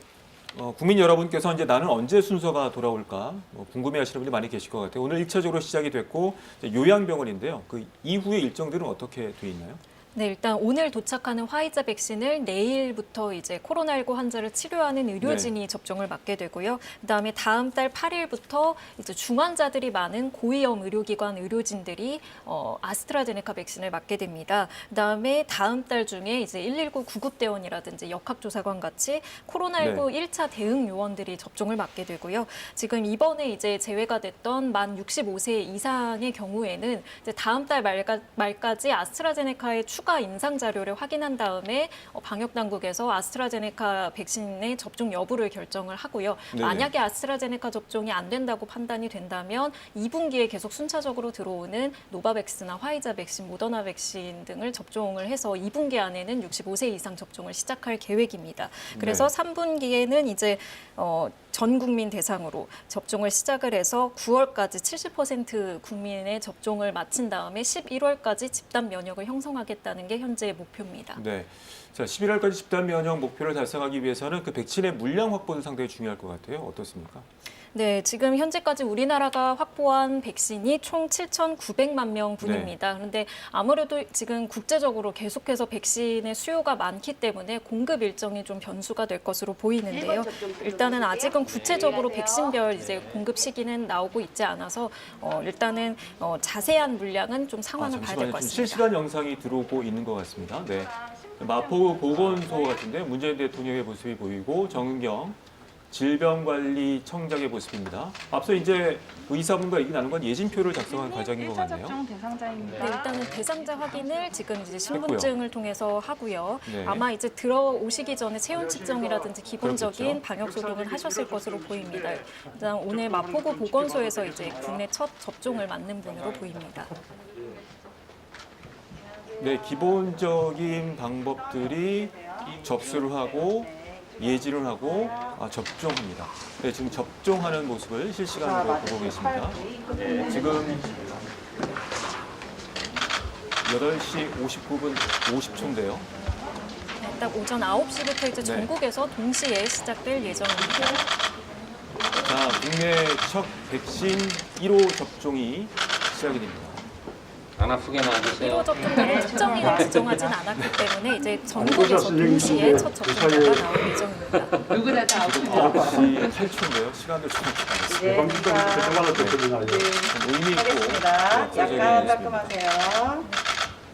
국민 여러분께서 이제 나는 언제 순서가 돌아올까 궁금해하시는 분이 많이 계실 것 같아요. 오늘 1차적으로 시작이 됐고 요양병원인데요. 그 이후의 일정들은 어떻게 돼 있나요? 네, 일단 오늘 도착하는 화이자 백신을 내일부터 이제 코로나19 환자를 치료하는 의료진이 접종을 맞게 되고요. 그다음에 다음 달 8일부터 이제 중환자들이 많은 고위험 의료기관 의료진들이 아스트라제네카 백신을 맞게 됩니다. 그다음에 다음 달 중에 이제 119 구급대원이라든지 역학조사관 같이 코로나19 1차 대응 요원들이 접종을 맞게 되고요. 지금 이번에 이제 제외가 됐던 만 65세 이상의 경우에는 이제 다음 달 말까지 아스트라제네카의 추가 임상 자료를 확인한 다음에 방역 당국에서 아스트라제네카 백신의 접종 여부를 결정을 하고요. 만약에 아스트라제네카 접종이 안 된다고 판단이 된다면 2분기에 계속 순차적으로 들어오는 노바백스나 화이자 백신, 모더나 백신 등을 접종을 해서 2분기 안에는 65세 이상 접종을 시작할 계획입니다. 그래서 3분기에는 이제 전 국민 대상으로 접종을 시작을 해서 9월까지 70% 국민의 접종을 마친 다음에 11월까지 집단 면역을 형성하겠다는 게 현재의 목표입니다. 네. 자, 11월까지 집단 면역 목표를 달성하기 위해서는 그 백신의 물량 확보도 상당히 중요할 것 같아요. 어떻습니까? 네, 지금 현재까지 우리나라가 확보한 백신이 총 7,900만 명분입니다. 그런데 아무래도 지금 국제적으로 계속해서 백신의 수요가 많기 때문에 공급 일정이 좀 변수가 될 것으로 보이는데요. 일단은 아직은 구체적으로 백신별 이제 공급 시기는 나오고 있지 않아서 일단은 자세한 물량은 좀 상황을 봐야 될 것 같습니다. 실시간 영상이 들어오고 있는 것 같습니다. 네. 마포 보건소 같은데 문재인 대통령의 모습이 보이고 정은경 질병관리청장의 모습입니다. 앞서 이제 의사분과 얘기 나눈 건 예진표를 작성한 과정인 것 같네요. 1차 접종 대상자입니다. 네, 일단은 대상자 확인을 지금 이제 신분증을 통해서 하고요. 네. 아마 이제 들어오시기 전에 체온 측정이라든지 기본적인 그렇겠죠. 방역 소독은 하셨을 것으로 보입니다. 일단 오늘 마포구 보건소에서 이제 국내 첫 접종을 맞는 분으로 보입니다. 네, 기본적인 방법들이 접수를 하고 예지를 하고 접종합니다. 네, 지금 접종하는 모습을 실시간으로 보고 계십니다. 지금 8시 59분 50초인데요. 네, 딱 오전 9시부터 이제 전국에서 동시에 시작될 예정입니다. 자, 국내 첫 백신 1호 접종이 시작이 됩니다. 안 아프게 놔주세요. 1호 접종자를 특정인을 지정하진 않았기 때문에 이제 전국에서 동시에 첫 접종자가 나올 예정입니다. 누구나 다 아프죠. 9시 8초인데요. 시간도 좀 많았습니다. 의미 있고 약간 따끔하세요.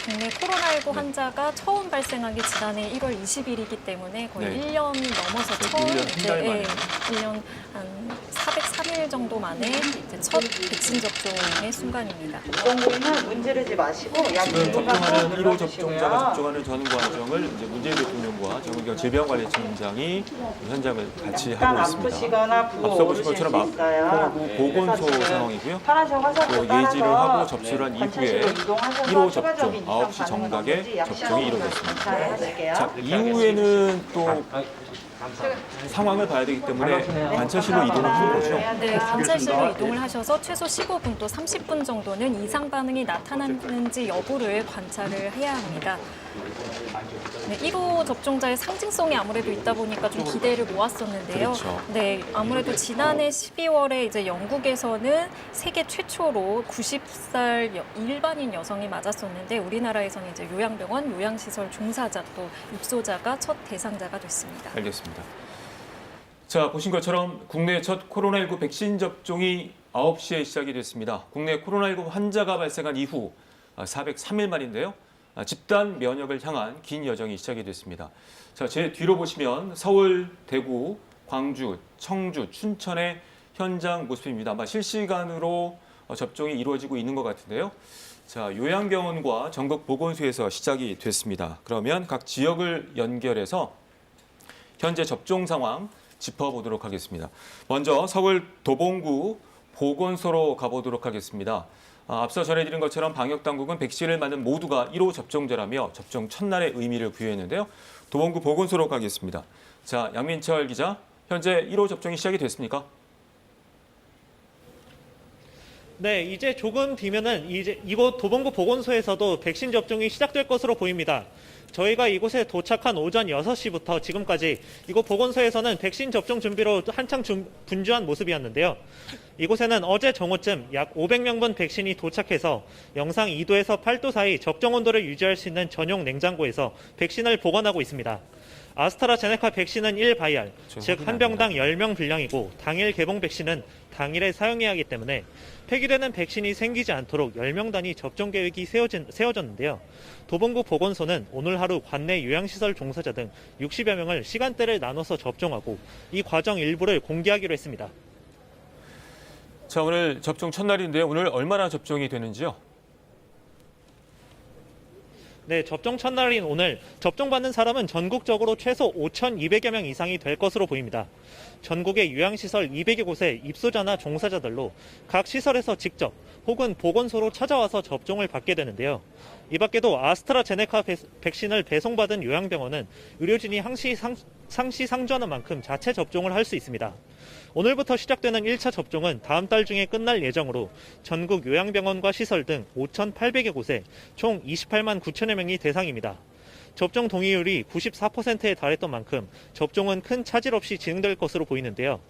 국내 코로나19 환자가 처음 발생한 게 지난해 1월 20일이기 때문에 거의 네. 1년이 넘어서 처음 1년 한 달 만에. 1년 한 403일 정도 만에 이제 첫 백신 접종의 순간입니다. 이동부는 문지르지 마시고 약 지금 2분간 접종하는 1호 눌러주시고요. 접종자가 접종하는 전 과정을 이제 문재인 대통령과 정은경 질병관리청장이 현장을 같이 약간 하고 있습니다. 아프시거나 부어 앞서 보신 오르실 것처럼 수 있어요. 마포구 보건소 그래서 상황이고요. 파란색 화살표 또 따라서 예지를 하고 접수를 한 이후에 관찰실로 이동하셔서 1호 추가적인 접종 이상 9시 가능한 정각에 건지 약 접종이 시간을 이루어졌습니다. 관찰하실게요. 자, 이후에는 또 상황을 봐야 되기 때문에 관찰실로 이동을 하는 거죠. 네, 관찰실로 이동을 하셔서 최소 15분 또 30분 정도는 이상 반응이 나타나는지 여부를 관찰을 해야 합니다. 네, 1호 접종자의 상징성이 아무래도 있다 보니까 좀 기대를 모았었는데요. 그렇죠. 네, 아무래도 지난해 12월에 이제 영국에서는 세계 최초로 90살 일반인 여성이 맞았었는데 우리나라에서는 이제 요양병원, 요양시설 종사자 또 입소자가 첫 대상자가 됐습니다. 알겠습니다. 자, 보신 것처럼 국내 첫 코로나19 백신 접종이 9시에 시작이 됐습니다. 국내 코로나19 환자가 발생한 이후 403일 만인데요. 집단 면역을 향한 긴 여정이 시작이 됐습니다. 자, 제 뒤로 보시면 서울, 대구, 광주, 청주, 춘천의 현장 모습입니다. 아마 실시간으로 접종이 이루어지고 있는 것 같은데요. 자, 요양병원과 전국 보건소에서 시작이 됐습니다. 그러면 각 지역을 연결해서 현재 접종 상황 짚어보도록 하겠습니다. 먼저 서울 도봉구 보건소로 가보도록 하겠습니다. 앞서 전해드린 것처럼 방역당국은 백신을 맞는 모두가 1호 접종자라며 접종 첫날의 의미를 부여했는데요. 도봉구 보건소로 가겠습니다. 자, 양민철 기자, 현재 1호 접종이 시작이 됐습니까? 네, 이제 조금 뒤면은 이곳 도봉구 보건소에서도 백신 접종이 시작될 것으로 보입니다. 저희가 이곳에 도착한 오전 6시부터 지금까지 이곳 보건소에서는 백신 접종 준비로 한창 분주한 모습이었는데요. 이곳에는 어제 정오쯤 약 500명분 백신이 도착해서 영상 2도에서 8도 사이 접종 온도를 유지할 수 있는 전용 냉장고에서 백신을 보관하고 있습니다. 아스트라제네카 백신은 1바이알, 즉 한 병당 10명 분량이고 당일 개봉 백신은 당일에 사용해야 하기 때문에 폐기되는 백신이 생기지 않도록 10명 단위 접종 계획이 세워졌는데요. 도봉구 보건소는 오늘 하루 관내 요양시설 종사자 등 60여 명을 시간대를 나눠서 접종하고 이 과정 일부를 공개하기로 했습니다. 자, 오늘 접종 첫날인데요. 오늘 얼마나 접종이 되는지요? 네, 접종 첫날인 오늘 접종받는 사람은 전국적으로 최소 5,200여 명 이상이 될 것으로 보입니다. 전국의 요양시설 200여 곳의 입소자나 종사자들로 각 시설에서 직접 혹은 보건소로 찾아와서 접종을 받게 되는데요. 이 밖에도 아스트라제네카 백신을 배송받은 요양병원은 의료진이 상시 상주하는 만큼 자체 접종을 할 수 있습니다. 오늘부터 시작되는 1차 접종은 다음 달 중에 끝날 예정으로 전국 요양병원과 시설 등 5,800여 곳에 총 28만 9천여 명이 대상입니다. 접종 동의율이 94%에 달했던 만큼 접종은 큰 차질 없이 진행될 것으로 보이는데요.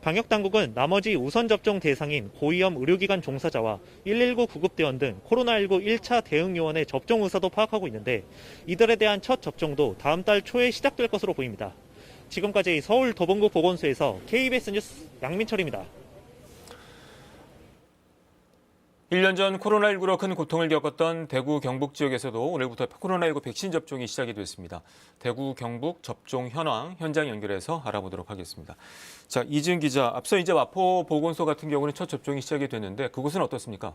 방역당국은 나머지 우선 접종 대상인 고위험 의료기관 종사자와 119 구급대원 등 코로나19 1차 대응 요원의 접종 의사도 파악하고 있는데 이들에 대한 첫 접종도 다음 달 초에 시작될 것으로 보입니다. 지금까지 서울 도봉구 보건소에서 KBS 뉴스 양민철입니다. 1년 전 코로나19로 큰 고통을 겪었던 대구 경북 지역에서도 오늘부터 코로나19 백신 접종이 시작이 됐습니다. 대구 경북 접종 현장 연결해서 알아보도록 하겠습니다. 자, 이지은 기자, 앞서 이제 마포 보건소 같은 경우는 첫 접종이 시작이 됐는데 그곳은 어떻습니까?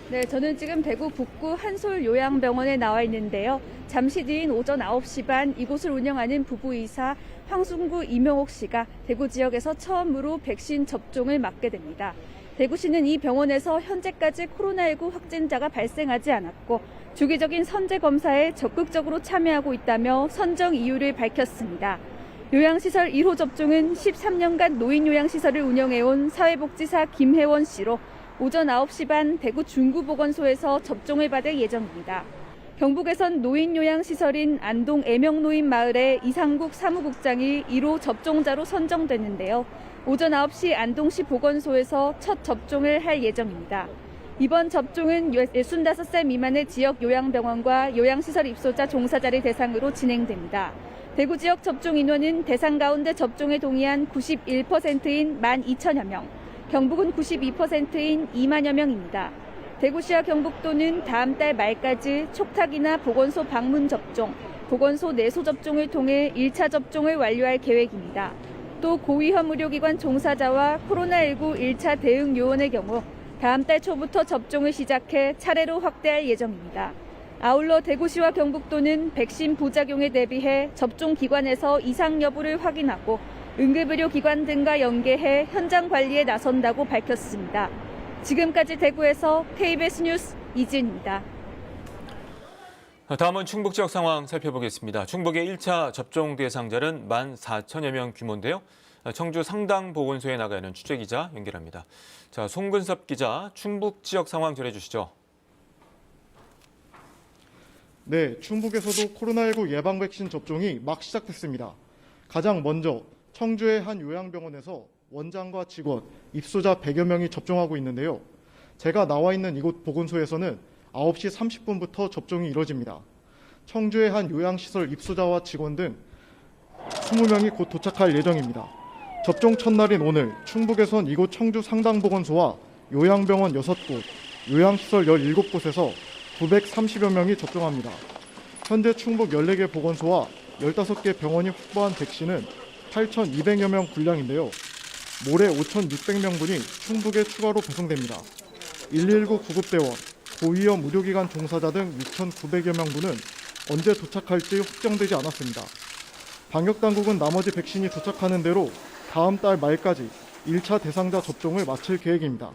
네, 저는 지금 대구 북구 한솔 요양병원에 나와 있는데요. 잠시 뒤인 오전 9시 반 이곳을 운영하는 부부이사 황순구 이명옥 씨가 대구 지역에서 처음으로 백신 접종을 맡게 됩니다. 대구시는 이 병원에서 현재까지 코로나19 확진자가 발생하지 않았고 주기적인 선제 검사에 적극적으로 참여하고 있다며 선정 이유를 밝혔습니다. 요양시설 1호 접종은 13년간 노인요양시설을 운영해온 사회복지사 김혜원 씨로 오전 9시 반 대구 중구보건소에서 접종을 받을 예정입니다. 경북에선 노인요양시설인 안동 애명노인마을의 이상국 사무국장이 1호 접종자로 선정됐는데요. 오전 9시 안동시 보건소에서 첫 접종을 할 예정입니다. 이번 접종은 65살 미만의 지역 요양병원과 요양시설 입소자 종사자를 대상으로 진행됩니다. 대구 지역 접종 인원은 대상 가운데 접종에 동의한 91%인 12,000여 명, 경북은 92%인 2만여 명입니다. 대구시와 경북도는 다음 달 말까지 촉탁이나 보건소 방문 접종, 보건소 내소 접종을 통해 1차 접종을 완료할 계획입니다. 또 고위험 의료기관 종사자와 코로나19 1차 대응 요원의 경우 다음 달 초부터 접종을 시작해 차례로 확대할 예정입니다. 아울러 대구시와 경북도는 백신 부작용에 대비해 접종 기관에서 이상 여부를 확인하고 응급의료기관 등과 연계해 현장 관리에 나선다고 밝혔습니다. 지금까지 대구에서 KBS 뉴스 이지은입니다. 다음은 충북 지역 상황 살펴보겠습니다. 충북의 1차 접종 대상자는 14,000여 명 규모인데요. 청주 상당보건소에 나가 있는 취재기자 연결합니다. 자, 송근섭 기자, 충북 지역 상황 전해주시죠. 네, 충북에서도 코로나19 예방 백신 접종이 막 시작됐습니다. 가장 먼저 청주의 한 요양병원에서 원장과 직원, 입소자 100여 명이 접종하고 있는데요. 제가 나와 있는 이곳 보건소에서는 9시 30분부터 접종이 이뤄집니다. 청주의 한 요양시설 입소자와 직원 등 20명이 곧 도착할 예정입니다. 접종 첫날인 오늘 충북에선 이곳 청주 상당보건소와 요양병원 6곳, 요양시설 17곳에서 930여 명이 접종합니다. 현재 충북 14개 보건소와 15개 병원이 확보한 백신은 8,200여 명 분량인데요. 모레 5,600명분이 충북에 추가로 배송됩니다. 119 구급대원, 고위험 의료기관 종사자 등 6,900여 명분은 언제 도착할지 확정되지 않았습니다. 방역당국은 나머지 백신이 도착하는 대로 다음 달 말까지 1차 대상자 접종을 마칠 계획입니다.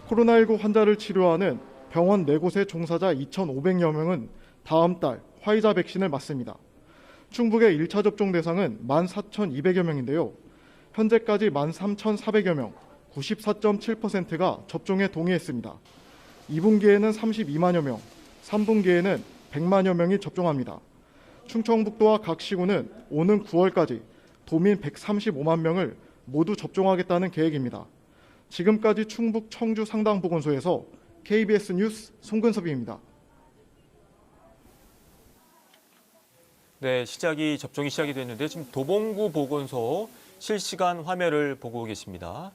코로나19 환자를 치료하는 병원 4곳의 종사자 2,500여 명은 다음 달 화이자 백신을 맞습니다. 충북의 1차 접종 대상은 14,200여 명인데요. 현재까지 13,400여 명, 94.7%가 접종에 동의했습니다. 2분기에는 32만여 명, 3분기에는 100만여 명이 접종합니다. 충청북도와 각 시군은 오는 9월까지 도민 135만 명을 모두 접종하겠다는 계획입니다. 지금까지 충북 청주 상당보건소에서 KBS 뉴스 송근섭입니다. 네, 접종이 시작이 됐는데 지금 도봉구 보건소 실시간 화면을 보고 계십니다.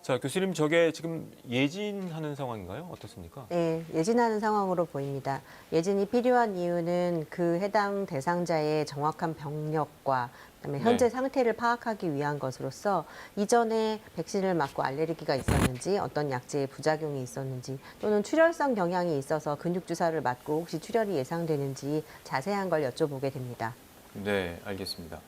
자, 교수님, 저게 지금 예진하는 상황인가요? 어떻습니까? 네, 예진하는 상황으로 보입니다. 예진이 필요한 이유는 그 해당 대상자의 정확한 병력과 그다음에 현재 상태를 파악하기 위한 것으로서 이전에 백신을 맞고 알레르기가 있었는지, 어떤 약제의 부작용이 있었는지, 또는 출혈성 경향이 있어서 근육주사를 맞고 혹시 출혈이 예상되는지 자세한 걸 여쭤보게 됩니다. 네, 알겠습니다.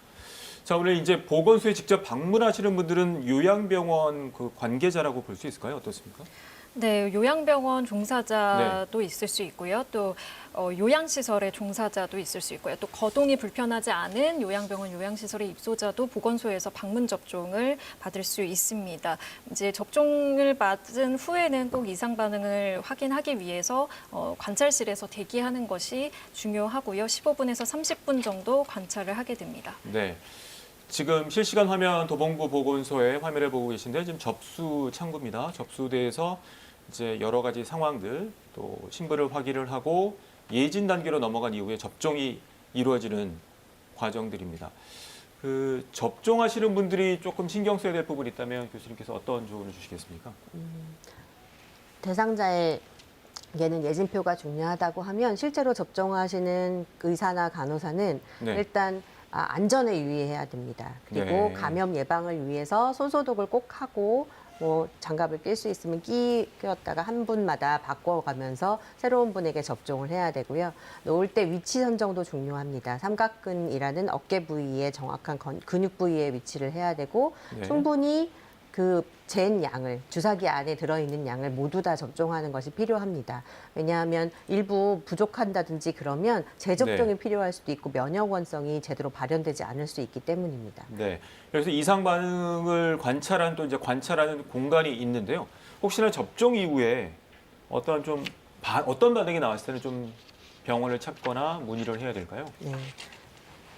자, 오늘 이제 보건소에 직접 방문하시는 분들은 요양병원 그 관계자라고 볼 수 있을까요? 어떻습니까? 네, 요양병원 종사자도 있을 수 있고요. 또 요양시설의 종사자도 있을 수 있고요. 또 거동이 불편하지 않은 요양병원 요양시설의 입소자도 보건소에서 방문 접종을 받을 수 있습니다. 이제 접종을 받은 후에는 꼭 이상 반응을 확인하기 위해서 관찰실에서 대기하는 것이 중요하고요. 15분에서 30분 정도 관찰을 하게 됩니다. 네. 지금 실시간 화면 도봉구 보건소의 화면을 보고 계신데 지금 접수 창구입니다. 접수대에서 이제 여러 가지 상황들 또 신분을 확인을 하고 예진 단계로 넘어간 이후에 접종이 이루어지는 과정들입니다. 그 접종하시는 분들이 조금 신경 써야 될 부분이 있다면 교수님께서 어떤 조언을 주시겠습니까? 대상자의 얘는 예진표가 중요하다고 하면 실제로 접종하시는 의사나 간호사는 일단 안전에 유의해야 됩니다. 그리고 감염 예방을 위해서 손소독을 꼭 하고 뭐 장갑을 낄 수 있으면 끼었다가 한 분마다 바꿔가면서 새로운 분에게 접종을 해야 되고요. 놓을 때 위치 선정도 중요합니다. 삼각근이라는 어깨 부위에 정확한 근육 부위에 위치를 해야 되고 충분히 그 잰 양을, 주사기 안에 들어있는 양을 모두 다 접종하는 것이 필요합니다. 왜냐하면 일부 부족한다든지 그러면 재접종이 필요할 수도 있고 면역 원성이 제대로 발현되지 않을 수 있기 때문입니다. 네. 그래서 이상 반응을 관찰하는 공간이 있는데요. 혹시나 접종 이후에 어떤 반응이 나왔을 때는 좀 병원을 찾거나 문의를 해야 될까요? 네.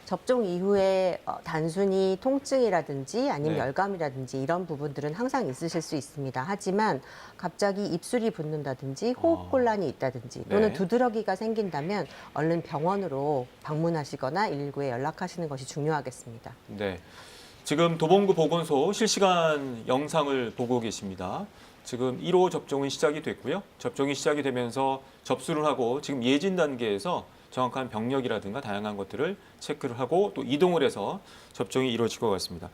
접종 이후에 단순히 통증이라든지 아니면 네. 열감이라든지 이런 부분들은 항상 있으실 수 있습니다. 하지만 갑자기 입술이 붓는다든지 호흡곤란이 있다든지 또는 네. 두드러기가 생긴다면 얼른 병원으로 방문하시거나 119에 연락하시는 것이 중요하겠습니다. 네. 지금 도봉구 보건소 실시간 영상을 보고 계십니다. 지금 1호 접종이 시작이 됐고요. 접종이 시작이 되면서 접수를 하고 지금 예진 단계에서 정확한 병력이라든가 다양한 것들을 체크를 하고 또 이동을 해서 접종이 이루어질 것 같습니다.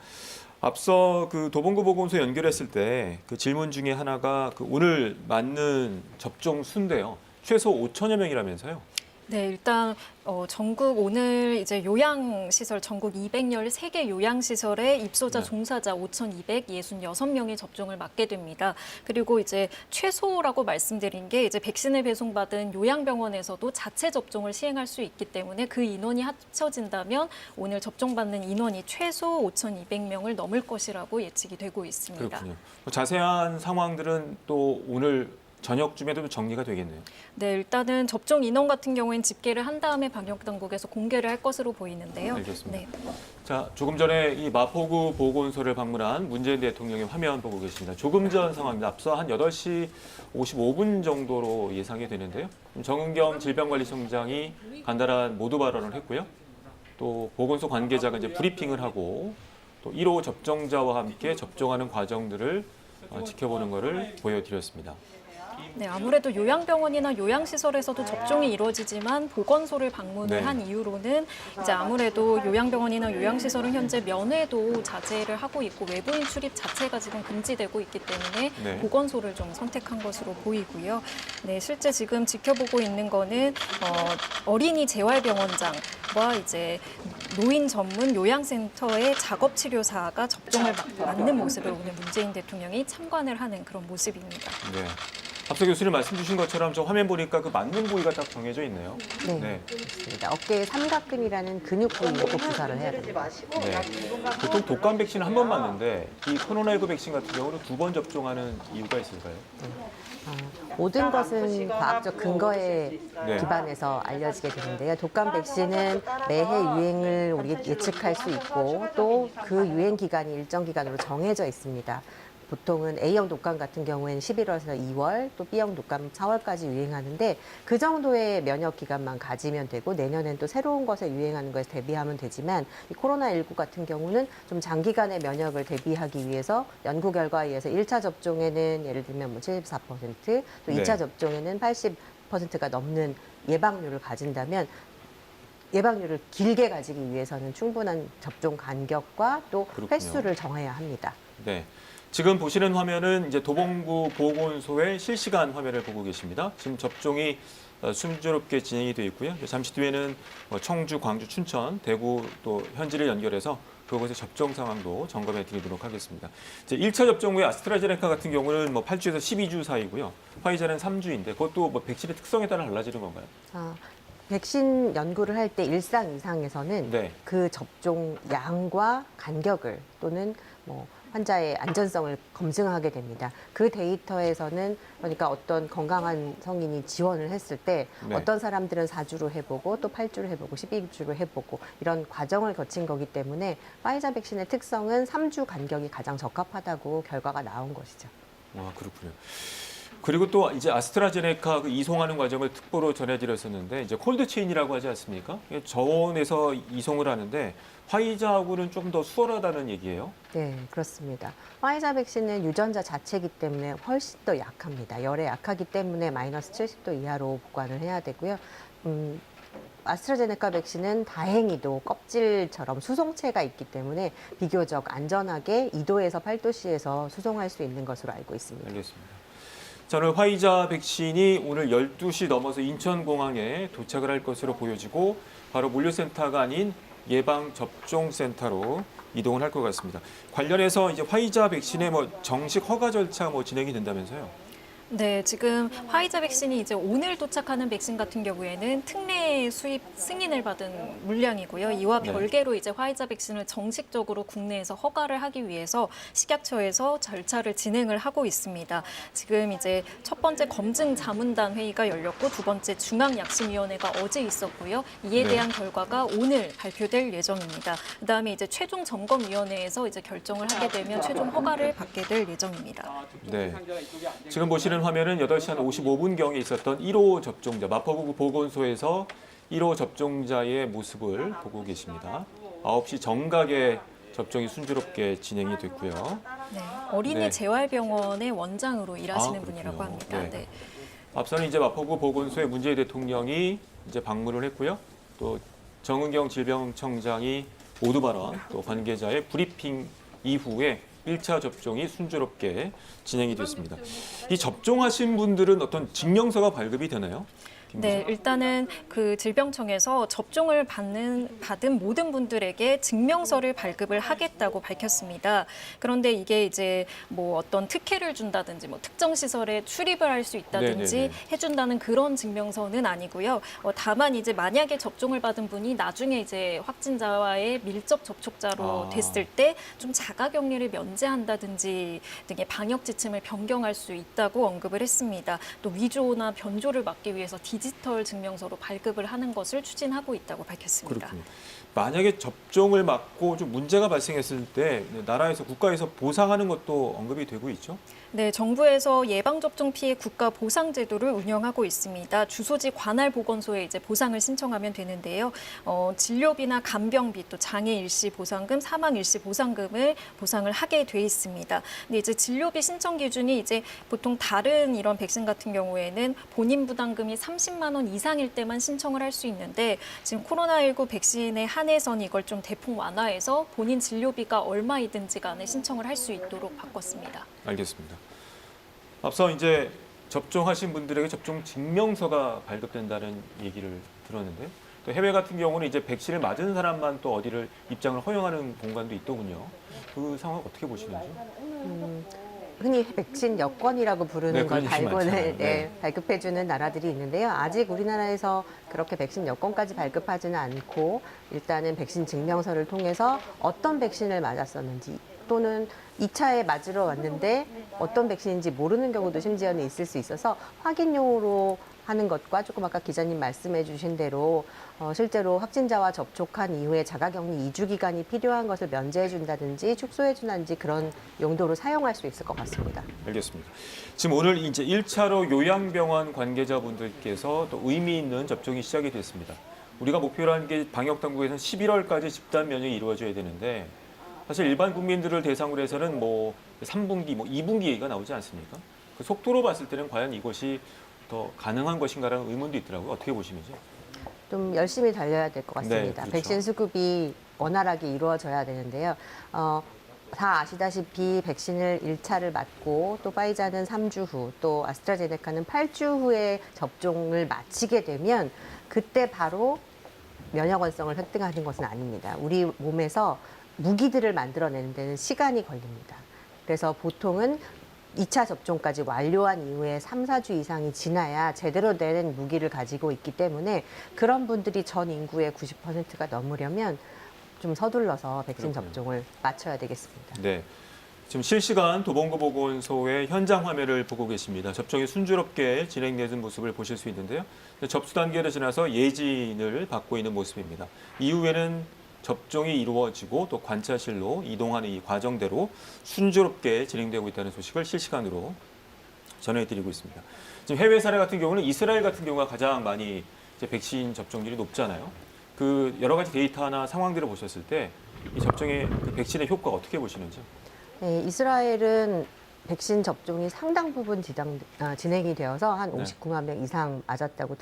앞서 그 도봉구 보건소 연결했을 때 그 질문 중에 하나가 그 오늘 맞는 접종 수인데요. 최소 5천여 명이라면서요. 네, 일단 전국 오늘 이제 요양시설 전국 213개 요양시설에 입소자 네. 종사자 5,266명이 접종을 맞게 됩니다. 그리고 이제 최소라고 말씀드린 게 이제 백신을 배송받은 요양병원에서도 자체 접종을 시행할 수 있기 때문에 그 인원이 합쳐진다면 오늘 접종받는 인원이 최소 5,200명을 넘을 것이라고 예측이 되고 있습니다. 그렇군요. 자세한 상황들은 또 오늘 저녁쯤에도 정리가 되겠네요. 네, 일단은 접종 인원 같은 경우엔 집계를 한 다음에 방역당국에서 공개를 할 것으로 보이는데요. 알겠습니다. 네. 자, 조금 전에 이 마포구 보건소를 방문한 문재인 대통령의 화면 보고 계십니다. 조금 전 상황입니다. 앞서 한 8시 55분 정도로 예상이 되는데요. 정은경 질병관리청장이 간단한 모두 발언을 했고요. 또 보건소 관계자가 이제 브리핑을 하고 또 1호 접종자와 함께 접종하는 과정들을 지켜보는 것을 보여드렸습니다. 네, 아무래도 요양병원이나 요양시설에서도 접종이 이루어지지만 보건소를 방문을 네. 한 이유로는 이제 아무래도 요양병원이나 요양시설은 현재 면회도 자제를 하고 있고 외부인 출입 자체가 지금 금지되고 있기 때문에 네. 보건소를 좀 선택한 것으로 보이고요. 네, 실제 지금 지켜보고 있는 거는 어린이 재활병원장과 이제 노인 전문 요양센터의 작업치료사가 접종을 맞는 모습을 오늘 문재인 대통령이 참관을 하는 그런 모습입니다. 네. 앞서 교수님 말씀 주신 것처럼 저 화면 보니까 그 맞는 부위가 딱 정해져 있네요. 네, 그렇습니다. 어깨에 삼각근이라는 근육 부위에 꼭 주사를 해야 됩니다. 네. 보통 독감 백신은 한 번 맞는데 이 코로나19 백신 같은 경우는 2번 접종하는 이유가 있을까요? 모든 것은 과학적 근거에 네. 기반해서 알려지게 되는데요. 독감 백신은 매해 유행을 우리가 예측할 수 있고 또 그 유행 기간이 일정 기간으로 정해져 있습니다. 보통은 A형 독감 같은 경우에는 11월에서 2월, 또 B형 독감 4월까지 유행하는데 그 정도의 면역 기간만 가지면 되고 내년엔 또 새로운 것에 유행하는 것에 대비하면 되지만 이 코로나19 같은 경우는 좀 장기간의 면역을 대비하기 위해서 연구 결과에 의해서 1차 접종에는 예를 들면 뭐 74%, 또 2차 네. 접종에는 80%가 넘는 예방률을 가진다면 예방률을 길게 가지기 위해서는 충분한 접종 간격과 또 그렇군요. 횟수를 정해야 합니다. 네. 지금 보시는 화면은 이제 도봉구 보건소의 실시간 화면을 보고 계십니다. 지금 접종이 순조롭게 진행이 되어 있고요. 잠시 뒤에는 청주, 광주, 춘천, 대구 또 현지를 연결해서 그곳의 접종 상황도 점검해 드리도록 하겠습니다. 이제 1차 접종 후에 아스트라제네카 같은 경우는 8주에서 12주 사이고요. 화이자는 3주인데 그것도 백신의 특성에 따라 달라지는 건가요? 백신 연구를 할 때 일상 이상에서는 네. 그 접종 양과 간격을 또는 환자의 안전성을 검증하게 됩니다. 그 데이터에서는 그러니까 어떤 건강한 성인이 지원을 했을 때 네. 어떤 사람들은 4주로 해보고 또 8주로 해보고 12주로 해보고 이런 과정을 거친 거기 때문에 파이자 백신의 특성은 3주 간격이 가장 적합하다고 결과가 나온 것이죠. 아, 그렇군요. 그리고 또 이제 아스트라제네카 그 이송하는 과정을 특보로 전해드렸었는데 이제 콜드체인이라고 하지 않습니까? 저온에서 이송을 하는데 화이자하고는 조금 더 수월하다는 얘기예요. 네, 그렇습니다. 화이자 백신은 유전자 자체이기 때문에 훨씬 더 약합니다. 열에 약하기 때문에 마이너스 70도 이하로 보관을 해야 되고요. 아스트라제네카 백신은 다행히도 껍질처럼 수송체가 있기 때문에 비교적 안전하게 2도에서 8도씨에서 수송할 수 있는 것으로 알고 있습니다. 알겠습니다. 자, 오늘 화이자 백신이 오늘 12시 넘어서 인천공항에 도착을 할 것으로 보여지고 바로 물류센터가 아닌 예방접종센터로 이동을 할 것 같습니다. 관련해서 이제 화이자 백신의 정식 허가 절차 진행이 된다면서요? 네, 지금 화이자 백신이 이제 오늘 도착하는 백신 같은 경우에는 특례 수입 승인을 받은 물량이고요. 이와 네. 별개로 이제 화이자 백신을 정식적으로 국내에서 허가를 하기 위해서 식약처에서 절차를 진행을 하고 있습니다. 지금 이제 첫 번째 검증 자문단 회의가 열렸고 두 번째 중앙약심위원회가 어제 있었고요. 이에 네. 대한 결과가 오늘 발표될 예정입니다. 그다음에 이제 최종 점검위원회에서 이제 결정을 하게 되면 최종 허가를 받게 될 예정입니다. 네. 지금 보시는 화면은 8시 한 55분경에 있었던 1호 접종자, 마포구 보건소에서 1호 접종자의 모습을 보고 계십니다. 9시 정각에 접종이 순조롭게 진행이 됐고요. 네, 어린이 네. 재활병원의 원장으로 일하시는 아, 분이라고 그렇군요. 합니다. 네. 네. 앞서는 이제 마포구 보건소에 문재인 대통령이 이제 방문을 했고요. 또 정은경 질병청장이 모두 발언, 또 관계자의 브리핑 이후에 1차 접종이 순조롭게 진행이 됐습니다. 이 접종하신 분들은 어떤 증명서가 발급이 되나요? 네, 일단은 그 질병청에서 접종을 받은 모든 분들에게 증명서를 발급을 하겠다고 밝혔습니다. 그런데 이게 이제 뭐 어떤 특혜를 준다든지 뭐 특정 시설에 출입을 할 수 있다든지 네네네. 해준다는 그런 증명서는 아니고요. 다만 이제 만약에 접종을 받은 분이 나중에 이제 확진자와의 밀접 접촉자로 됐을 때 좀 자가격리를 면제한다든지 등의 방역 지침을 변경할 수 있다고 언급을 했습니다. 또 위조나 변조를 막기 위해서 디지털 증명서로 발급을 하는 것을 추진하고 있다고 밝혔습니다. 그렇군요. 만약에 접종을 맞고 좀 문제가 발생했을 때 나라에서 국가에서 보상하는 것도 언급이 되고 있죠? 네, 정부에서 예방접종 피해 국가 보상 제도를 운영하고 있습니다. 주소지 관할 보건소에 이제 보상을 신청하면 되는데요. 진료비나 간병비 또 장애 일시 보상금, 사망 일시 보상금을 보상을 하게 돼 있습니다. 근데 이제 진료비 신청 기준이 이제 보통 다른 이런 백신 같은 경우에는 본인 부담금이 30만 원 이상일 때만 신청을 할 수 있는데 지금 코로나19 백신에 한해서는 이걸 좀 대폭 완화해서 본인 진료비가 얼마이든지 간에 신청을 할 수 있도록 바꿨습니다. 알겠습니다. 앞서 이제 접종하신 분들에게 접종 증명서가 발급된다는 얘기를 들었는데 또 해외 같은 경우는 이제 백신을 맞은 사람만 또 어디를 입장을 허용하는 공간도 있더군요. 그 상황 어떻게 보시는지? 흔히 백신 여권이라고 부르는 네, 걸 그런 이슈 많잖아요. 네. 발급해주는 나라들이 있는데요. 아직 우리나라에서 그렇게 백신 여권까지 발급하지는 않고 일단은 백신 증명서를 통해서 어떤 백신을 맞았었는지 또는 2차에 맞으러 왔는데 어떤 백신인지 모르는 경우도 심지어는 있을 수 있어서 확인용으로 하는 것과 조금 아까 기자님 말씀해 주신 대로 실제로 확진자와 접촉한 이후에 자가격리 2주 기간이 필요한 것을 면제해 준다든지 축소해 준다든지 그런 용도로 사용할 수 있을 것 같습니다. 알겠습니다. 지금 오늘 이제 1차로 요양병원 관계자분들께서 또 의미 있는 접종이 시작이 됐습니다. 우리가 목표로 하는 게 방역당국에서는 11월까지 집단 면역이 이루어져야 되는데 사실 일반 국민들을 대상으로 해서는 뭐 3분기, 뭐 2분기 얘기가 나오지 않습니까? 그 속도로 봤을 때는 과연 이것이 더 가능한 것인가라는 의문도 있더라고요. 어떻게 보시는지? 좀 열심히 달려야 될 것 같습니다. 네, 그렇죠. 백신 수급이 원활하게 이루어져야 되는데요. 다 아시다시피 백신을 1차를 맞고 또 파이자는 3주 후, 또 아스트라제네카는 8주 후에 접종을 마치게 되면 그때 바로 면역 원성을 획득하는 것은 아닙니다. 우리 몸에서 무기들을 만들어내는 데는 시간이 걸립니다. 그래서 보통은 2차 접종까지 완료한 이후에 3, 4주 이상이 지나야 제대로 된 무기를 가지고 있기 때문에 그런 분들이 전 인구의 90%가 넘으려면 좀 서둘러서 백신 그렇군요. 접종을 마쳐야 되겠습니다. 네. 지금 실시간 도봉구 보건소의 현장 화면을 보고 계십니다. 접종이 순조롭게 진행되는 모습을 보실 수 있는데요. 접수 단계를 지나서 예진을 받고 있는 모습입니다. 이후에는 접종이 이루어지고 또 관찰실로 이동하는 이 과정대로 순조롭게 진행되고 있다는 소식을 실시간으로 전해드리고 있습니다. 지금 해외 사례 같은 경우는 이스라엘 같은 경우가 가장 많이 이제 백신 접종률이 높잖아요. 그 여러 가지 데이터나 상황들을 보셨을 때 이 접종의 그 백신의 효과가 어떻게 보시는지요? 네, 이스라엘은 백신 접종이 상당 부분 진행이 되어서 한 네. 59만 명 이상 맞았다고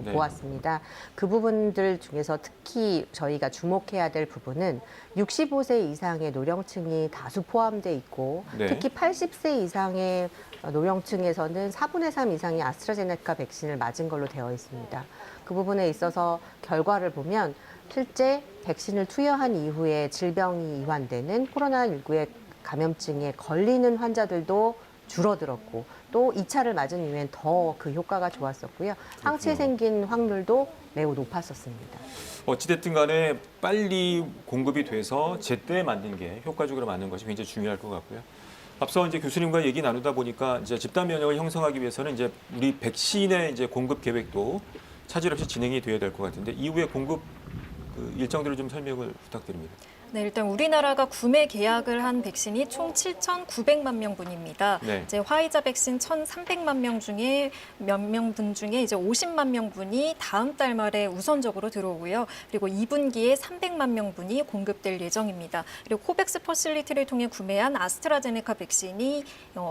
네. 보았습니다. 그 부분들 중에서 특히 저희가 주목해야 될 부분은 65세 이상의 노령층이 다수 포함돼 있고 네. 특히 80세 이상의 노령층에서는 4분의 3 이상이 아스트라제네카 백신을 맞은 걸로 되어 있습니다. 그 부분에 있어서 결과를 보면 실제 백신을 투여한 이후에 질병이 이완되는 코로나19의 감염증에 걸리는 환자들도 줄어들었고 또 2차를 맞은 이후엔 더 그 효과가 좋았었고요. 항체 생긴 확률도 매우 높았었습니다. 어찌됐든 간에 빨리 공급이 돼서 제때 맞는 게 효과적으로 맞는 것이 굉장히 중요할 것 같고요. 앞서 이제 교수님과 얘기 나누다 보니까 이제 집단 면역을 형성하기 위해서는 이제 우리 백신의 이제 공급 계획도 차질 없이 진행이 돼야 될 것 같은데 이후에 공급 그 일정들을 좀 설명을 부탁드립니다. 네, 일단 우리나라가 구매 계약을 한 백신이 총 7,900만 명분입니다. 네. 이제 화이자 백신 1,300만 명 중에 몇 명분 중에 이제 50만 명분이 다음 달 말에 우선적으로 들어오고요. 그리고 2분기에 300만 명분이 공급될 예정입니다. 그리고 코백스 퍼실리티를 통해 구매한 아스트라제네카 백신이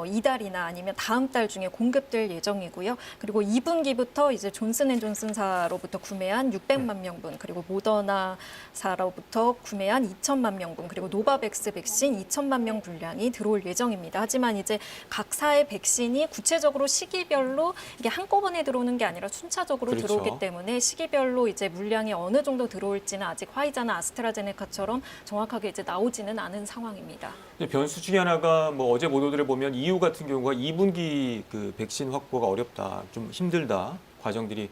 이달이나 아니면 다음 달 중에 공급될 예정이고요. 그리고 2분기부터 이제 존슨앤존슨사로부터 구매한 600만 명분, 그리고 모더나사로부터 구매한 2천만 명분, 그리고 노바백스 백신 2천만 명 분량이 들어올 예정입니다. 하지만 이제 각 사의 백신이 구체적으로 시기별로 이게 한꺼번에 들어오는 게 아니라 순차적으로 그렇죠. 들어오기 때문에 시기별로 이제 물량이 어느 정도 들어올지는 아직 화이자나 아스트라제네카처럼 정확하게 이제 나오지는 않은 상황입니다. 변수 중에 하나가 뭐 어제 보도들을 보면 EU 같은 경우가 2분기 그 백신 확보가 어렵다, 좀 힘들다, 과정들이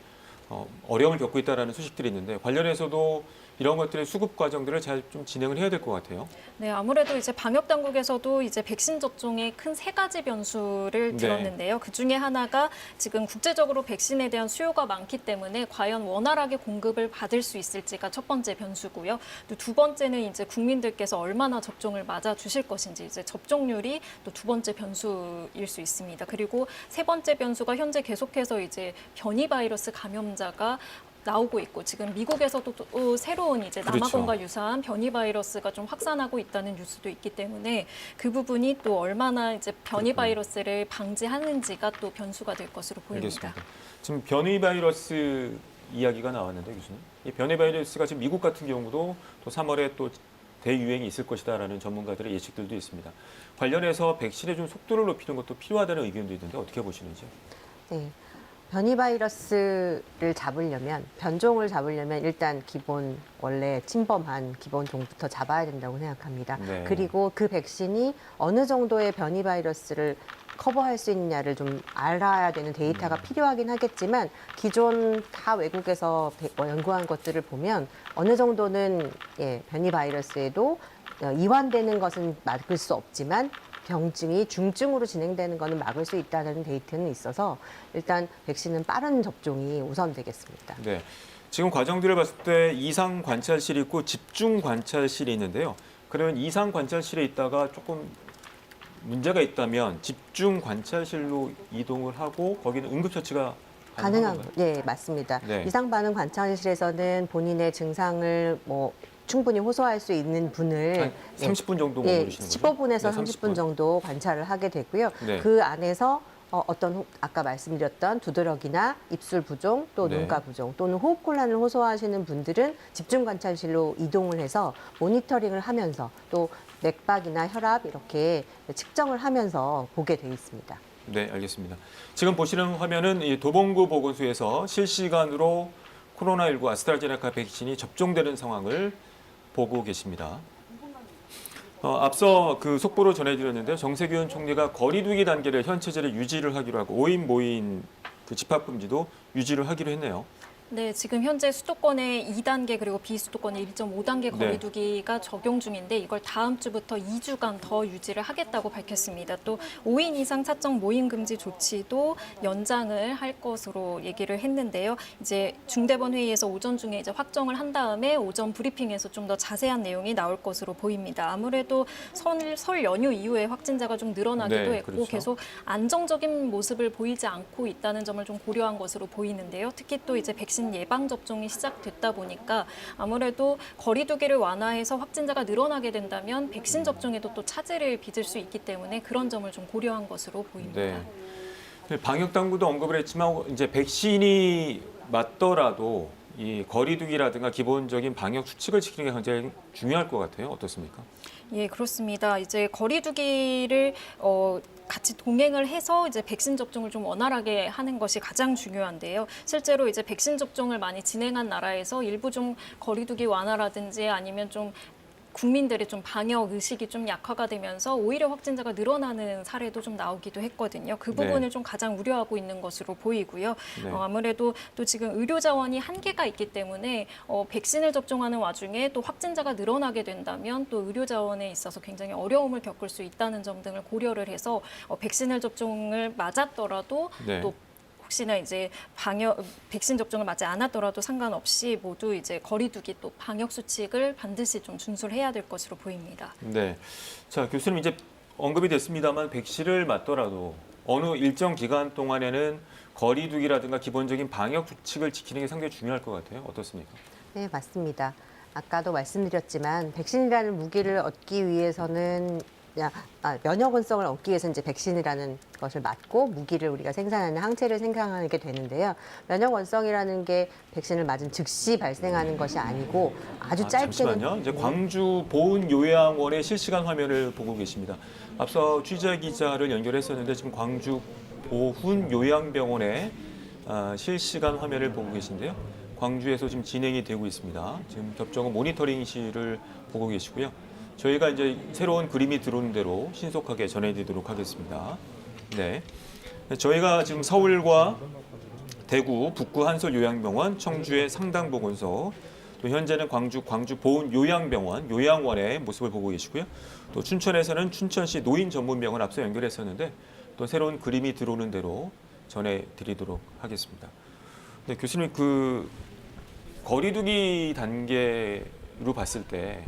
어려움을 겪고 있다라는 소식들이 있는데 관련해서도 이런 것들의 수급 과정들을 잘 좀 진행을 해야 될 것 같아요. 네, 아무래도 이제 방역 당국에서도 이제 백신 접종에 큰 세 가지 변수를 들었는데요. 그 중에 하나가 지금 국제적으로 백신에 대한 수요가 많기 때문에 과연 원활하게 공급을 받을 수 있을지가 첫 번째 변수고요. 또 두 번째는 이제 국민들께서 얼마나 접종을 맞아 주실 것인지, 이제 접종률이 또 두 번째 변수일 수 있습니다. 그리고 세 번째 변수가 현재 계속해서 이제 변이 바이러스 감염자가 나오고 있고 지금 미국에서도 또 새로운 이제 남아공과 유사한 변이 바이러스가 좀 확산하고 있다는 뉴스도 있기 때문에 그 부분이 또 얼마나 이제 변이 바이러스를 방지하는지가 또 변수가 될 것으로 보입니다. 알겠습니다. 지금 변이 바이러스 이야기가 나왔는데 교수님, 이 변이 바이러스가 지금 미국 같은 경우도 또 3월에 또 대유행이 있을 것이다라는 전문가들의 예측들도 있습니다. 관련해서 백신의 좀 속도를 높이는 것도 필요하다는 의견도 있는데 어떻게 보시는지요? 네. 변이 바이러스를 잡으려면, 변종을 잡으려면 일단 기본 원래 침범한 기본 종부터 잡아야 된다고 생각합니다. 네. 그리고 그 백신이 어느 정도의 변이 바이러스를 커버할 수 있느냐를 좀 알아야 되는 데이터가 필요하긴 하겠지만 기존 다 외국에서 연구한 것들을 보면 어느 정도는 변이 바이러스에도 이완되는 것은 막을 수 없지만 병증이 중증으로 진행되는 것은 막을 수 있다는 데이터는 있어서 일단 백신은 빠른 접종이 우선되겠습니다. 네. 지금 과정들을 봤을 때 이상 관찰실이 있고 집중 관찰실이 있는데요. 그러면 이상 관찰실에 있다가 조금 문제가 있다면 집중 관찰실로 이동을 하고 거기는 응급처치가 가능한 건가요? 네, 맞습니다. 네. 이상 반응 관찰실에서는 본인의 증상을 충분히 호소할 수 있는 분을 30분 정도 머무르시는 거죠? 15분에서 네, 30분 정도 관찰을 하게 되고요. 네. 그 안에서 어떤 아까 말씀드렸던 두드러기나 입술 부종 또 네. 눈가 부종 또는 호흡곤란을 호소하시는 분들은 집중 관찰실로 이동을 해서 모니터링을 하면서 또 맥박이나 혈압 이렇게 측정을 하면서 보게 돼 있습니다. 네, 알겠습니다. 지금 보시는 화면은 이 도봉구 보건소에서 실시간으로 코로나19 아스트라제네카 백신이 접종되는 상황을 보고 계십니다. 앞서 그 속보로 전해드렸는데요. 정세균 총리가 거리두기 단계를 현 체제를 유지를 하기로 하고 5인 모임 그 집합 금지도 유지를 하기로 했네요. 네, 지금 현재 수도권의 2단계 그리고 비수도권의 1.5단계 거리두기가 적용 중인데 이걸 다음 주부터 2주간 더 유지를 하겠다고 밝혔습니다. 또 5인 이상 사적 모임 금지 조치도 연장을 할 것으로 얘기를 했는데요. 이제 중대본 회의에서 오전 중에 이제 확정을 한 다음에 오전 브리핑에서 좀 더 자세한 내용이 나올 것으로 보입니다. 아무래도 설 연휴 이후에 확진자가 좀 늘어나기도 했고 그렇죠. 계속 안정적인 모습을 보이지 않고 있다는 점을 좀 고려한 것으로 보이는데요. 특히 또 이제 백신 예방 접종이 시작됐다 보니까 아무래도 거리두기를 완화해서 확진자가 늘어나게 된다면 백신 접종에도 또 차질을 빚을 수 있기 때문에 그런 점을 좀 고려한 것으로 보입니다. 네. 방역 당국도 언급을 했지만 이제 백신이 맞더라도 이 거리두기라든가 기본적인 방역 수칙을 지키는 게 굉장히 중요할 것 같아요. 어떻습니까? 예, 그렇습니다. 이제 거리두기를 같이 동행을 해서 이제 백신 접종을 좀 원활하게 하는 것이 가장 중요한데요. 실제로 이제 백신 접종을 많이 진행한 나라에서 일부 좀 거리두기 완화라든지 아니면 좀 국민들의 좀 방역 의식이 좀 약화가 되면서 오히려 확진자가 늘어나는 사례도 좀 나오기도 했거든요. 그 부분을 네. 좀 가장 우려하고 있는 것으로 보이고요. 네. 아무래도 또 지금 의료 자원이 한계가 있기 때문에 백신을 접종하는 와중에 또 확진자가 늘어나게 된다면 또 의료 자원에 있어서 굉장히 어려움을 겪을 수 있다는 점 등을 고려를 해서 백신을 접종을 맞았더라도 네. 또 혹시나 이제 백신 접종을 맞지 않았더라도 상관없이 모두 이제 거리두기 또 방역 수칙을 반드시 좀 준수를 해야 될 것으로 보입니다. 네. 자, 교수님 이제 언급이 됐습니다만 백신을 맞더라도 어느 일정 기간 동안에는 거리두기라든가 기본적인 방역 수칙을 지키는 게 상당히 중요할 것 같아요. 어떻습니까? 네, 맞습니다. 아까도 말씀드렸지만 백신이라는 무기를 얻기 위해서는 면역원성을 얻기 위해서 이제 백신이라는 것을 맞고 무기를 우리가 생산하는 항체를 생산하게 되는데요. 면역원성이라는 게 백신을 맞은 즉시 발생하는 것이 아니고 아주 짧게는 잠시만요. 이제 광주 보훈요양원의 실시간 화면을 보고 계십니다. 앞서 취재 기자를 연결했었는데 지금 광주 보훈요양병원의 실시간 화면을 보고 계신데요. 광주에서 지금 진행이 되고 있습니다. 지금 접종은 모니터링실을 보고 계시고요. 저희가 이제 새로운 그림이 들어오는 대로 신속하게 전해드리도록 하겠습니다. 네, 저희가 지금 서울과 대구 북구 한솔요양병원, 청주의 상당보건소, 또 현재는 광주 보훈요양병원, 요양원의 모습을 보고 계시고요. 또 춘천에서는 춘천시 노인전문병원 앞서 연결했었는데 또 새로운 그림이 들어오는 대로 전해드리도록 하겠습니다. 네, 교수님 그 거리두기 단계로 봤을 때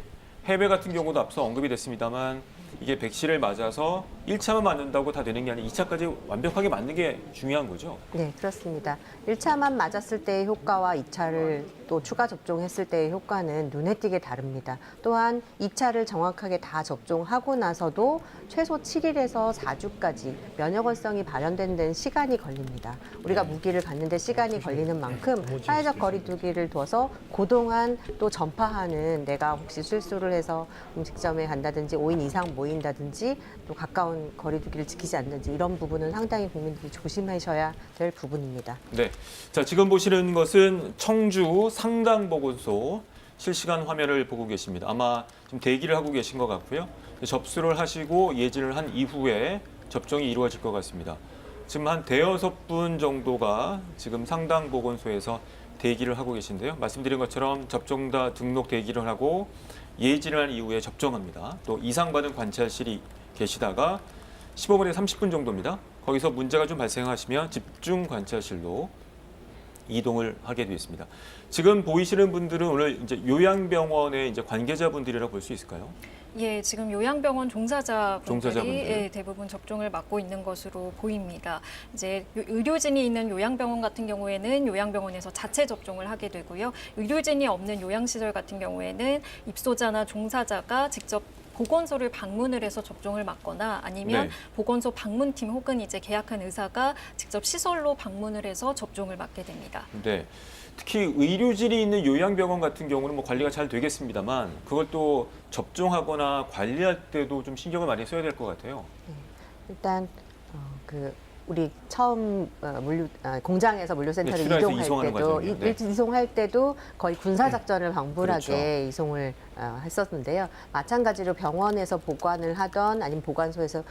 해외 같은 경우도 앞서 언급이 됐습니다만 이게 백신을 맞아서 1차만 맞는다고 다 되는 게 아니라 2차까지 완벽하게 맞는 게 중요한 거죠? 네, 그렇습니다. 1차만 맞았을 때의 효과와 2차를 또 추가 접종했을 때의 효과는 눈에 띄게 다릅니다. 또한 2차를 정확하게 다 접종하고 나서도 최소 7일에서 4주까지 면역원성이 발현되는 데는 시간이 걸립니다. 우리가 무기를 갖는데 시간이 걸리는 만큼 사회적 거리두기를 둬서 그동안 또 전파하는 내가 혹시 실수를 해서 음식점에 간다든지 5인 이상 모인다든지 또 가까운 거리두기를 지키지 않는지 이런 부분은 상당히 국민들이 조심하셔야 될 부분입니다. 네, 자 지금 보시는 것은 청주 상당보건소 실시간 화면을 보고 계십니다. 아마 지금 대기를 하고 계신 것 같고요. 접수를 하시고 예진을 한 이후에 접종이 이루어질 것 같습니다. 지금 한 대여섯 분 정도가 지금 상당보건소에서 대기를 하고 계신데요. 말씀드린 것처럼 접종자 등록 대기를 하고 예진을 한 이후에 접종합니다. 또 이상받은 관찰실이 계시다가 15분에서 30분 정도입니다. 거기서 문제가 좀 발생하시면 집중 관찰실로 이동을 하게 되어 있습니다. 지금 보이시는 분들은 오늘 이제 요양병원의 이제 관계자분들이라고 볼 수 있을까요? 예, 지금 요양병원 종사자분들이 종사자분들. 대부분 접종을 맡고 있는 것으로 보입니다. 이제 의료진이 있는 요양병원 같은 경우에는 요양병원에서 자체 접종을 하게 되고요. 의료진이 없는 요양시설 같은 경우에는 입소자나 종사자가 직접 보건소를 방문을 해서 접종을 맞거나 아니면 네. 보건소 방문팀 혹은 이제 계약한 의사가 직접 시설로 방문을 해서 접종을 맞게 됩니다. 네. 특히 의료진이 있는 요양병원 같은 경우는 뭐 관리가 잘 되겠습니다만 그걸 또 접종하거나 관리할 때도 좀 신경을 많이 써야 될 것 같아요. 일단 우리 처음 공장에서 물류센터를 네, 이동할 이송하는 때도 과정이요. 네. 이송할 때도 거의 군사작전을 방불하게 그렇죠. 이송을 했었는데요. 마찬가지로 병원에서 보관을 하던 아니면 보건소에서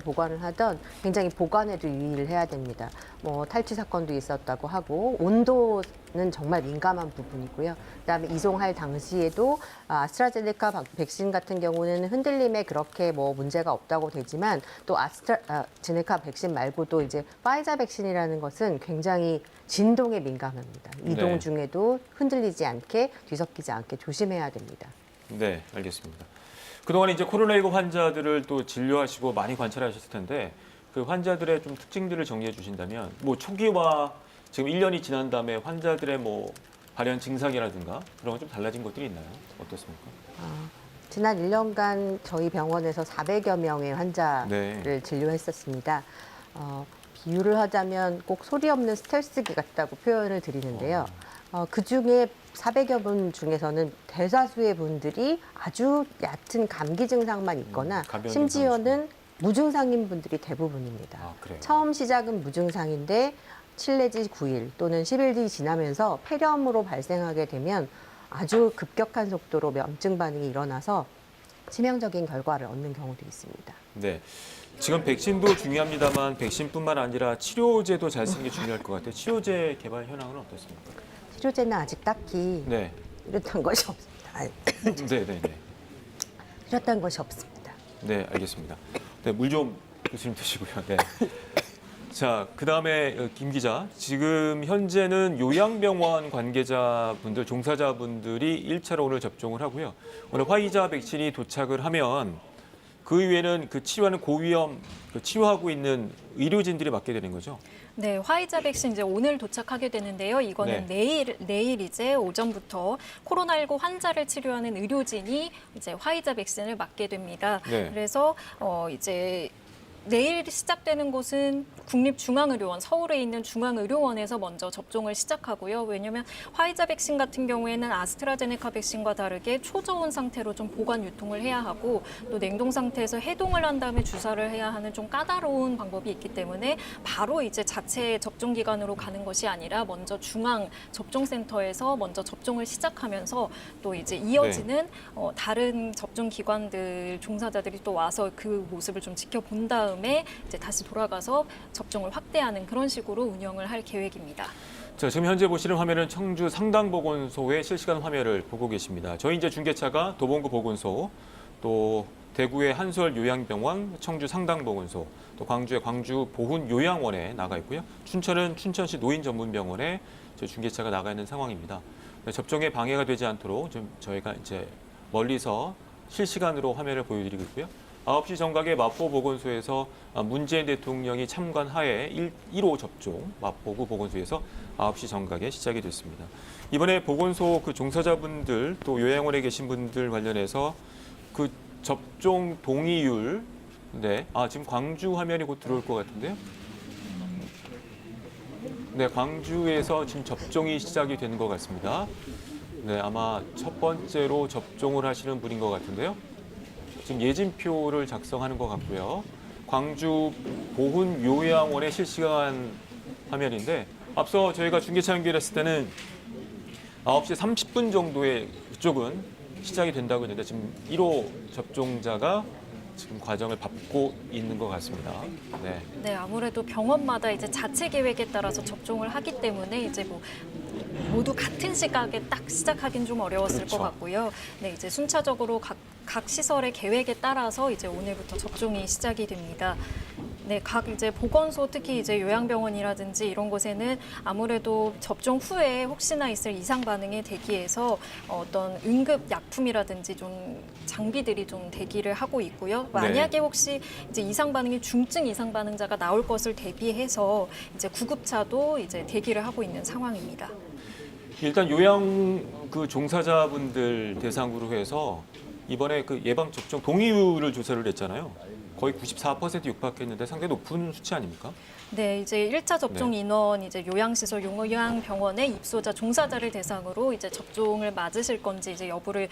보관을 하던 굉장히 보관에도 유의를 해야 됩니다. 뭐 탈취 사건도 있었다고 하고 온도는 정말 민감한 부분이고요. 그다음에 이송할 당시에도 아스트라제네카 백신 같은 경우는 흔들림에 그렇게 뭐 문제가 없다고 되지만 또 아스트라제네카 백신 말고도 이제 파이자 백신이라는 것은 굉장히 진동에 민감합니다. 이동 네. 중에도 흔들리지 않게 뒤섞이지 않게 조심해야 됩니다. 네, 알겠습니다. 그동안 이제 코로나19 환자들을 또 진료하시고 많이 관찰하셨을 텐데 그 환자들의 좀 특징들을 정리해 주신다면 뭐 초기와 지금 1년이 지난 다음에 환자들의 뭐 발현 증상이라든가 그런 건 좀 달라진 것들이 있나요? 어떻습니까? 지난 1년간 저희 병원에서 400여 명의 환자를 네. 진료했었습니다. 비유를 하자면 꼭 소리 없는 스텔스기 같다고 표현을 드리는데요. 그중에 400여 분 중에서는 대다수의 분들이 아주 얕은 감기 증상만 있거나 가벼운 심지어는 무증상인 분들이 대부분입니다. 아, 그래요? 처음 시작은 무증상인데 7 내지 9일 또는 10일 뒤 지나면서 폐렴으로 발생하게 되면 아주 급격한 속도로 염증 반응이 일어나서 치명적인 결과를 얻는 경우도 있습니다. 네. 지금 백신도 중요합니다만 백신뿐만 아니라 치료제도 잘 쓰는 게 중요할 것 같아요. 치료제 개발 현황은 어떻습니까? 치료제는 아직 딱히 네. 뚜렷한 것이 없습니다. 네. 뚜렷한 것이 없습니다. 네, 알겠습니다. 네, 물 좀 교수님 드시고요. 네. 자, 그다음에 김 기자, 지금 현재는 요양병원 관계자분들, 종사자분들이 1차로 오늘 접종을 하고요. 오늘 화이자 백신이 도착을 하면 그 이후에는 그 치료하는 고위험, 치료하고 있는 의료진들이 맞게 되는 거죠? 네, 화이자 백신 이제 오늘 도착하게 되는데요. 이거는 내일 이제 오전부터 코로나19 환자를 치료하는 의료진이 이제 화이자 백신을 맞게 됩니다. 네. 그래서 이제 내일 시작되는 곳은 국립중앙의료원, 서울에 있는 중앙의료원에서 먼저 접종을 시작하고요. 왜냐하면 화이자 백신 같은 경우에는 아스트라제네카 백신과 다르게 초저온 상태로 좀 보관 유통을 해야 하고 또 냉동 상태에서 해동을 한 다음에 주사를 해야 하는 좀 까다로운 방법이 있기 때문에 바로 이제 자체 접종 기관으로 가는 것이 아니라 먼저 중앙 접종센터에서 먼저 접종을 시작하면서 또 이제 이어지는 다른 접종 기관들 종사자들이 또 와서 그 모습을 좀 지켜본 다음에 이제 다시 돌아가서 접종을 확대하는 그런 식으로 운영을 할 계획입니다. 자, 지금 현재 보시는 화면은 청주 상당보건소의 실시간 화면을 보고 계십니다. 저희 이제 중계차가 도봉구 보건소, 또 대구의 한솔 요양병원, 청주 상당보건소, 또 광주의 광주 보훈 요양원에 나가 있고요. 춘천은 춘천시 노인전문병원에 중계차가 나가 있는 상황입니다. 접종에 방해가 되지 않도록 좀 저희가 이제 멀리서 실시간으로 화면을 보여드리고 있고요. 9시 정각에 마포보건소에서 문재인 대통령이 참관하에 1호 접종 마포구 보건소에서 9시 정각에 시작이 됐습니다. 이번에 보건소 그 종사자분들 또 요양원에 계신 분들 관련해서 그 접종 동의율, 지금 광주 화면이 곧 들어올 것 같은데요. 네, 광주에서 지금 접종이 시작이 된 것 같습니다. 네, 아마 첫 번째로 접종을 하시는 분인 것 같은데요. 지금 예진표를 작성하는 것 같고요. 광주 보훈 요양원의 실시간 화면인데 앞서 저희가 중계차 연결했을 때는 9시 30분 정도에 그쪽은 시작이 된다고 했는데 지금 1호 접종자가 지금 과정을 밟고 있는 것 같습니다. 네, 아무래도 병원마다 이제 자체 계획에 따라서 접종을 하기 때문에 이제 뭐 모두 같은 시각에 딱 시작하긴 좀 어려웠을 것 같고요. 네, 이제 순차적으로 각 시설의 계획에 따라서 이제 오늘부터 접종이 시작이 됩니다. 네, 각 이제 보건소 특히 이제 요양병원이라든지 이런 곳에는 아무래도 접종 후에 혹시나 있을 이상 반응에 대비해서 어떤 응급 약품이라든지 좀 장비들이 좀 대기를 하고 있고요. 만약에 혹시 이제 이상 반응이 중증 이상 반응자가 나올 것을 대비해서 이제 구급차도 이제 대기를 하고 있는 상황입니다. 일단 요양 그 종사자분들 대상으로 해서 이번에 그 예방 접종 동의율을 조사를 했잖아요. 거의 94% 육박했는데 상당히 높은 수치 아닙니까? 네, 이제 1차 접종 인원 이제 요양시설, 요양병원의 입소자, 종사자를 대상으로 이제 접종을 맞으실 건지 이제 여부를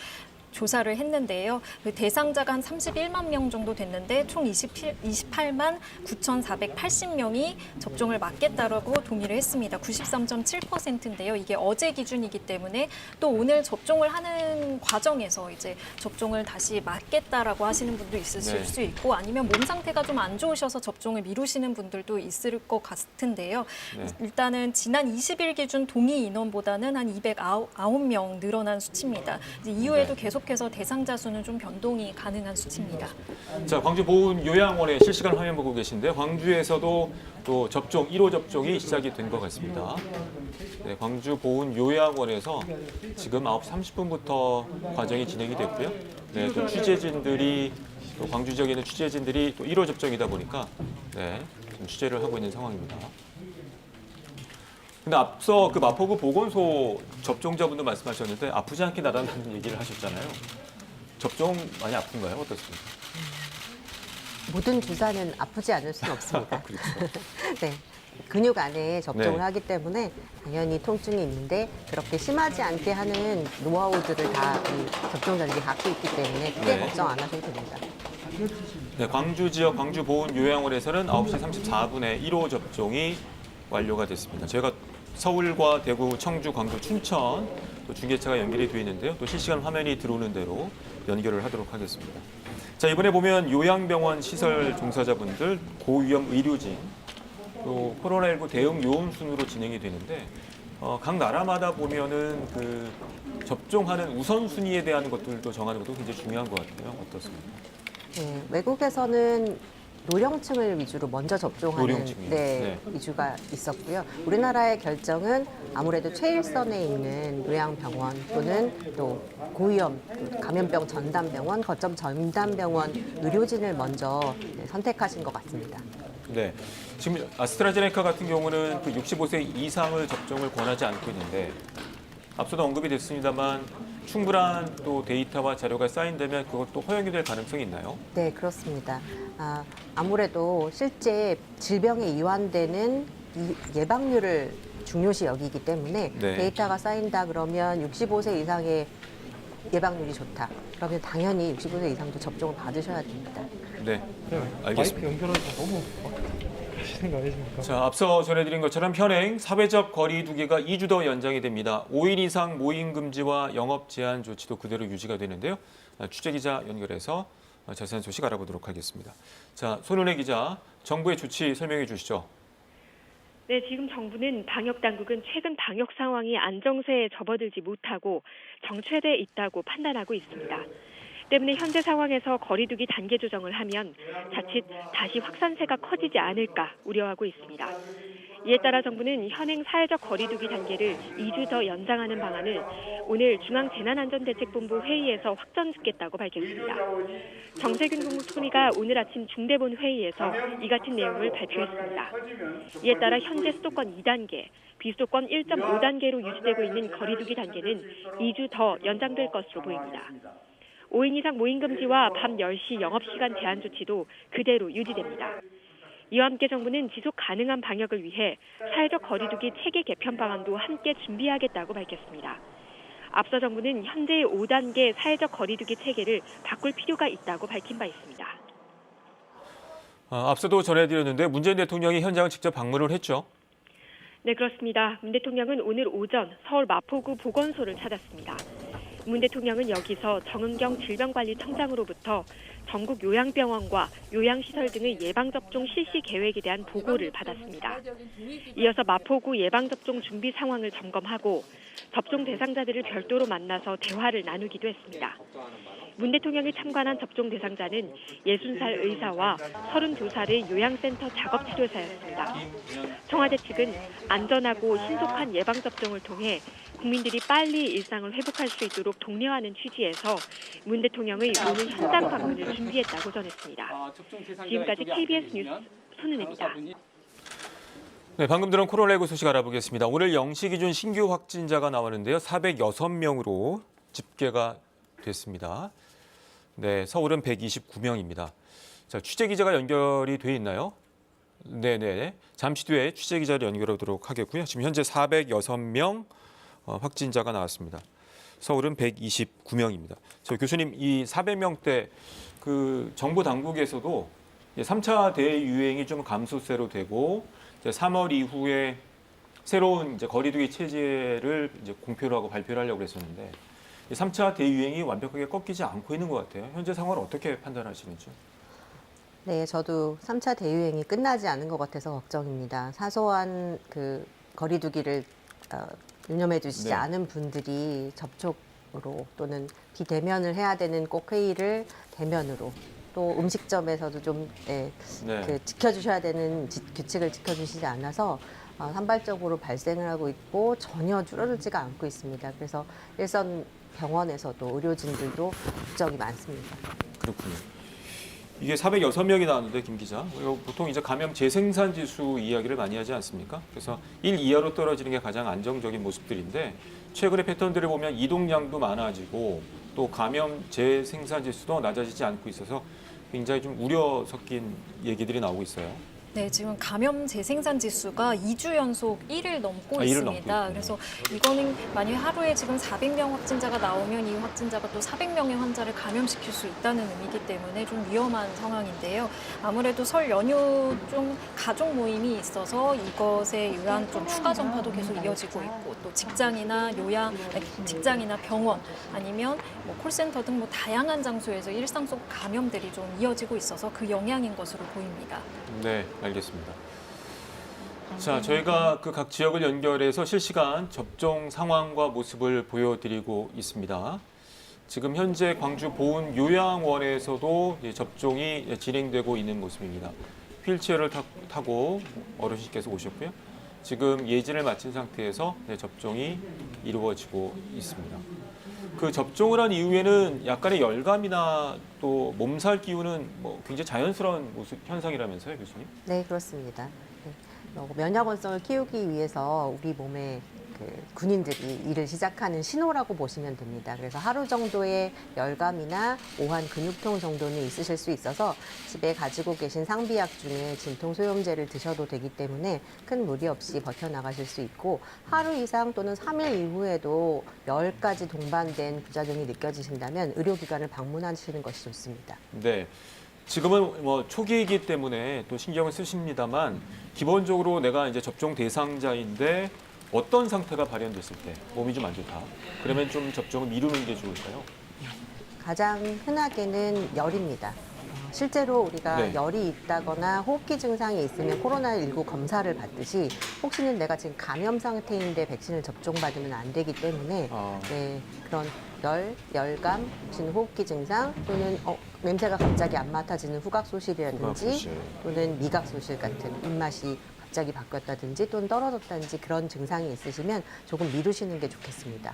조사를 했는데요. 그 대상자가 한 31만 명 정도 됐는데 총 28만 9,480명이 접종을 맞겠다라고 동의를 했습니다. 93.7%인데요. 이게 어제 기준이기 때문에 또 오늘 접종을 하는 과정에서 이제 접종을 다시 맞겠다라고 하시는 분도 있으실 수 있고 아니면 몸 상태가 좀 안 좋으셔서 접종을 미루시는 분들도 있을 것 같은데요. 일단은 지난 20일 기준 동의 인원보다는 한 209명 늘어난 수치입니다. 이제 이후에도 계속해서 대상자 수는 좀 변동이 가능한 수치입니다. 자, 광주 보훈 요양원의 실시간 화면 보고 계신데 광주에서도 또 접종 1호 접종이 시작이 된 것 같습니다. 네, 광주 보훈 요양원에서 지금 9시 30분부터 과정이 진행이 됐고요. 네, 또 취재진들이 또 광주 지역에 있는 취재진들이 또 1호 접종이다 보니까 지금 취재를 하고 있는 상황입니다. 근데 앞서 그 마포구 보건소 접종자분도 말씀하셨는데 아프지 않게 나간다는 얘기를 하셨잖아요. 접종 많이 아픈가요? 어떻습니까? 모든 주사는 아프지 않을 수는 없습니다. 그렇죠. 네. 근육 안에 접종을 하기 때문에 당연히 통증이 있는데 그렇게 심하지 않게 하는 노하우들을 다 접종자들이 갖고 있기 때문에 크게 걱정 안 하셔도 됩니다. 네, 광주 지역 광주 보훈 요양원에서는 9시 34분에 1호 접종이 완료가 됐습니다. 저희가 서울과 대구, 청주, 광주, 춘천 또 중계차가 연결이 되어 있는데요. 또 실시간 화면이 들어오는 대로 연결을 하도록 하겠습니다. 자, 이번에 보면 요양병원 시설 종사자분들, 고위험 의료진, 또 코로나19 대응 요원 순으로 진행이 되는데 각 나라마다 보면은 그 접종하는 우선순위에 대한 것들도 정하는 것도 굉장히 중요한 것 같아요. 어떻습니까? 네, 외국에서는 노령층을 위주로 먼저 접종하는 노령층이요? 네, 위주가 있었고요. 우리나라의 결정은 아무래도 최일선에 있는 요양병원 또는 또 고위험 감염병 전담병원, 거점 전담병원 의료진을 먼저 선택하신 것 같습니다. 네. 지금 아스트라제네카 같은 경우는 그 65세 이상을 접종을 권하지 않고 있는데 앞서도 언급이 됐습니다만 충분한 또 데이터와 자료가 쌓인다면 그것도 허용이 될 가능성이 있나요? 네, 그렇습니다. 아무래도 실제 질병에 이완되는 예방률을 중요시 여기기 때문에 네. 데이터가 쌓인다 그러면 65세 이상의 예방률이 좋다. 그러면 당연히 65세 이상도 접종을 받으셔야 됩니다. 네, 알겠습니다. 마이크 연결하기 너무 하시는 거 아니십니까? 자, 앞서 전해드린 것처럼 현행 사회적 거리 두기가 2주 더 연장이 됩니다. 5인 이상 모임 금지와 영업 제한 조치도 그대로 유지가 되는데요. 취재기자 연결해서 자세한 소식 알아보도록 하겠습니다. 자, 손은혜 기자, 정부의 조치 설명해 주시죠. 네, 지금 정부는 방역 당국은 최근 방역 상황이 안정세에 접어들지 못하고 정체돼 있다고 판단하고 있습니다. 때문에 현재 상황에서 거리두기 단계 조정을 하면 자칫 다시 확산세가 커지지 않을까 우려하고 있습니다. 이에 따라 정부는 현행 사회적 거리두기 단계를 2주 더 연장하는 방안을 오늘 중앙재난안전대책본부 회의에서 확정짓겠다고 밝혔습니다. 정세균 국무총리가 오늘 아침 중대본 회의에서 이 같은 내용을 발표했습니다. 이에 따라 현재 수도권 2단계, 비수도권 1.5단계로 유지되고 있는 거리두기 단계는 2주 더 연장될 것으로 보입니다. 5인 이상 모임 금지와 밤 10시 영업시간 제한 조치도 그대로 유지됩니다. 이와 함께 정부는 지속 가능한 방역을 위해 사회적 거리두기 체계 개편 방안도 함께 준비하겠다고 밝혔습니다. 앞서 정부는 현재의 5단계 사회적 거리두기 체계를 바꿀 필요가 있다고 밝힌 바 있습니다. 앞서도 전해드렸는데 문재인 대통령이 현장을 직접 방문을 했죠. 네, 그렇습니다. 문 대통령은 오늘 오전 서울 마포구 보건소를 찾았습니다. 문 대통령은 여기서 정은경 질병관리청장으로부터 전국 요양병원과 요양시설 등의 예방접종 실시 계획에 대한 보고를 받았습니다. 이어서 마포구 예방접종 준비 상황을 점검하고 접종 대상자들을 별도로 만나서 대화를 나누기도 했습니다. 문 대통령이 참관한 접종 대상자는 60살 의사와 32살의 요양센터 작업치료사였습니다. 청와대 측은 안전하고 신속한 예방접종을 통해 국민들이 빨리 일상을 회복할 수 있도록 독려하는 취지에서 문 대통령의 오늘 현장 방문을 준비했다고 전했습니다. 지금까지 KBS 뉴스 손은혜입니다. 네, 방금 들은 코로나19 소식 알아보겠습니다. 오늘 0시 기준 신규 확진자가 나왔는데요. 406명으로 집계가 됐습니다. 네, 서울은 129명입니다. 자, 취재기자가 연결이 돼 있나요? 네네. 잠시 뒤에 취재기자를 연결하도록 하겠고요. 지금 현재 406명 확진자가 나왔습니다. 서울은 129명입니다. 저 교수님, 이 400명대 그 정부 당국에서도 3차 대유행이 좀 감소세로 되고 3월 이후에 새로운 이제 거리두기 체제를 이제 공표를 하고 발표를 하려고 했었는데 3차 대유행이 완벽하게 꺾이지 않고 있는 것 같아요. 현재 상황을 어떻게 판단하시는지요? 네, 저도 3차 대유행이 끝나지 않은 것 같아서 걱정입니다. 사소한 그 거리두기를 유념해 주시지 네. 않은 분들이 접촉으로 또는 비대면을 해야 되는 꼭 회의를 대면으로 또 음식점에서도 좀 그 지켜주셔야 되는 규칙을 지켜주시지 않아서 산발적으로 발생을 하고 있고 전혀 줄어들지가 않고 있습니다. 그래서 일선 병원에서도 의료진들도 걱정이 많습니다. 그렇군요. 이게 406명이 나왔는데 김 기자, 보통 이제 감염 재생산 지수 이야기를 많이 하지 않습니까? 그래서 1 이하로 떨어지는 게 가장 안정적인 모습들인데 최근의 패턴들을 보면 이동량도 많아지고 또 감염 재생산 지수도 낮아지지 않고 있어서 굉장히 좀 우려 섞인 얘기들이 나오고 있어요. 네, 지금 감염 재생산 지수가 2주 연속 1을 넘고 일을 있습니다. 넘고 그래서 이거는 만약 하루에 지금 400명 확진자가 나오면 이 확진자가 또 400명의 환자를 감염시킬 수 있다는 의미이기 때문에 좀 위험한 상황인데요. 아무래도 설 연휴 좀 가족 모임이 있어서 이것에 의한 좀 추가 전파도 계속 이어지고 있고 또 직장이나 직장이나 병원 아니면 뭐 콜센터 등 뭐 다양한 장소에서 일상 속 감염들이 좀 이어지고 있어서 그 영향인 것으로 보입니다. 네, 알겠습니다. 자, 저희가 그 각 지역을 연결해서 실시간 접종 상황과 모습을 보여드리고 있습니다. 지금 현재 광주 보은 요양원에서도 접종이 진행되고 있는 모습입니다. 휠체어를 타고 어르신께서 오셨고요. 지금 예진을 마친 상태에서 접종이 이루어지고 있습니다. 그 접종을 한 이후에는 약간의 열감이나 또 몸살 기운은 뭐 굉장히 자연스러운 모습 현상이라면서요, 교수님? 네, 그렇습니다. 면역원성을 키우기 위해서 우리 몸에 군인들이 일을 시작하는 신호라고 보시면 됩니다. 그래서 하루 정도의 열감이나 오한 근육통 정도는 있으실 수 있어서 집에 가지고 계신 상비약 중에 진통소염제를 드셔도 되기 때문에 큰 무리 없이 버텨나가실 수 있고 하루 이상 또는 3일 이후에도 열까지 동반된 부작용이 느껴지신다면 의료기관을 방문하시는 것이 좋습니다. 네. 지금은 뭐 초기이기 때문에 또 신경을 쓰십니다만 기본적으로 내가 이제 접종 대상자인데 어떤 상태가 발현됐을 때 몸이 좀 안 좋다. 그러면 좀 접종을 미루는 게 좋을까요? 가장 흔하게는 열입니다. 실제로 우리가 네. 열이 있다거나 호흡기 증상이 있으면 코로나19 검사를 받듯이 혹시는 내가 지금 감염 상태인데 백신을 접종받으면 안 되기 때문에 네, 그런 열감, 혹시는 호흡기 증상 또는 냄새가 갑자기 안 맡아지는 후각소실이라든지 또는 미각소실 같은 입맛이 갑자기 바뀌었다든지 또는 떨어졌다든지 그런 증상이 있으시면 조금 미루시는 게 좋겠습니다.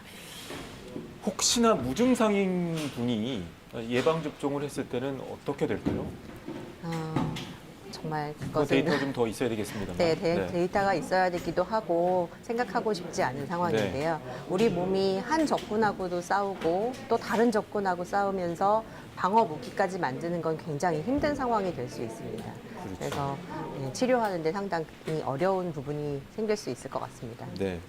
혹시나 무증상인 분이 예방접종을 했을 때는 어떻게 될까요? 정말 그 그것은 데이터 좀 더 있어야 되겠습니다만. 네, 데이터가 있어야 되기도 하고 생각하고 싶지 않은 상황인데요. 우리 몸이 한 적군하고도 싸우고 또 다른 적군하고 싸우면서 방어 무기까지 만드는 건 굉장히 힘든 상황이 될 수 있습니다. 그렇죠. 그래서 치료하는 데 상당히 어려운 부분이 생길 수 있을 것 같습니다. 네.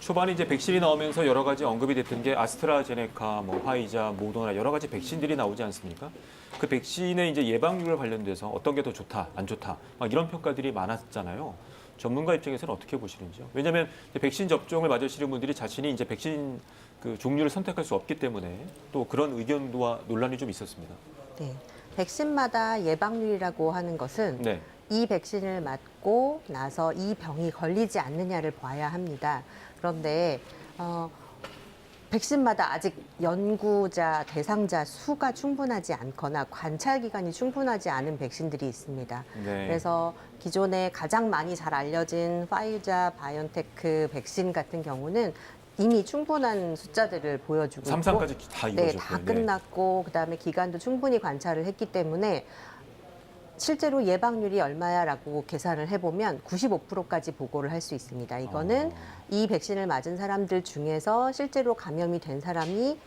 초반에 이제 백신이 나오면서 여러 가지 언급이 됐던 게 아스트라제네카, 뭐 화이자, 모더나 여러 가지 백신들이 나오지 않습니까? 그 백신의 이제 예방률 관련돼서 어떤 게 더 좋다, 안 좋다, 막 이런 평가들이 많았잖아요. 전문가 입장에서는 어떻게 보시는지요? 왜냐하면 백신 접종을 맞으시는 분들이 자신이 이제 백신 그 종류를 선택할 수 없기 때문에 또 그런 의견과 논란이 좀 있었습니다. 네, 백신마다 예방률이라고 하는 것은 이 백신을 맞고 나서 이 병이 걸리지 않느냐를 봐야 합니다. 그런데 백신마다 아직 연구자, 대상자 수가 충분하지 않거나 관찰 기간이 충분하지 않은 백신들이 있습니다. 네. 그래서 기존에 가장 많이 잘 알려진 파이자, 바이온테크 백신 같은 경우는 이미 충분한 숫자들을 보여주고 3상까지 다 이루어졌고요. 네, 다 끝났고 그다음에 기간도 충분히 관찰을 했기 때문에 실제로 예방률이 얼마야라고 계산을 해보면 95%까지 보고를 할 수 있습니다. 이거는 이 백신을 맞은 사람들 중에서 실제로 감염이 된 사람이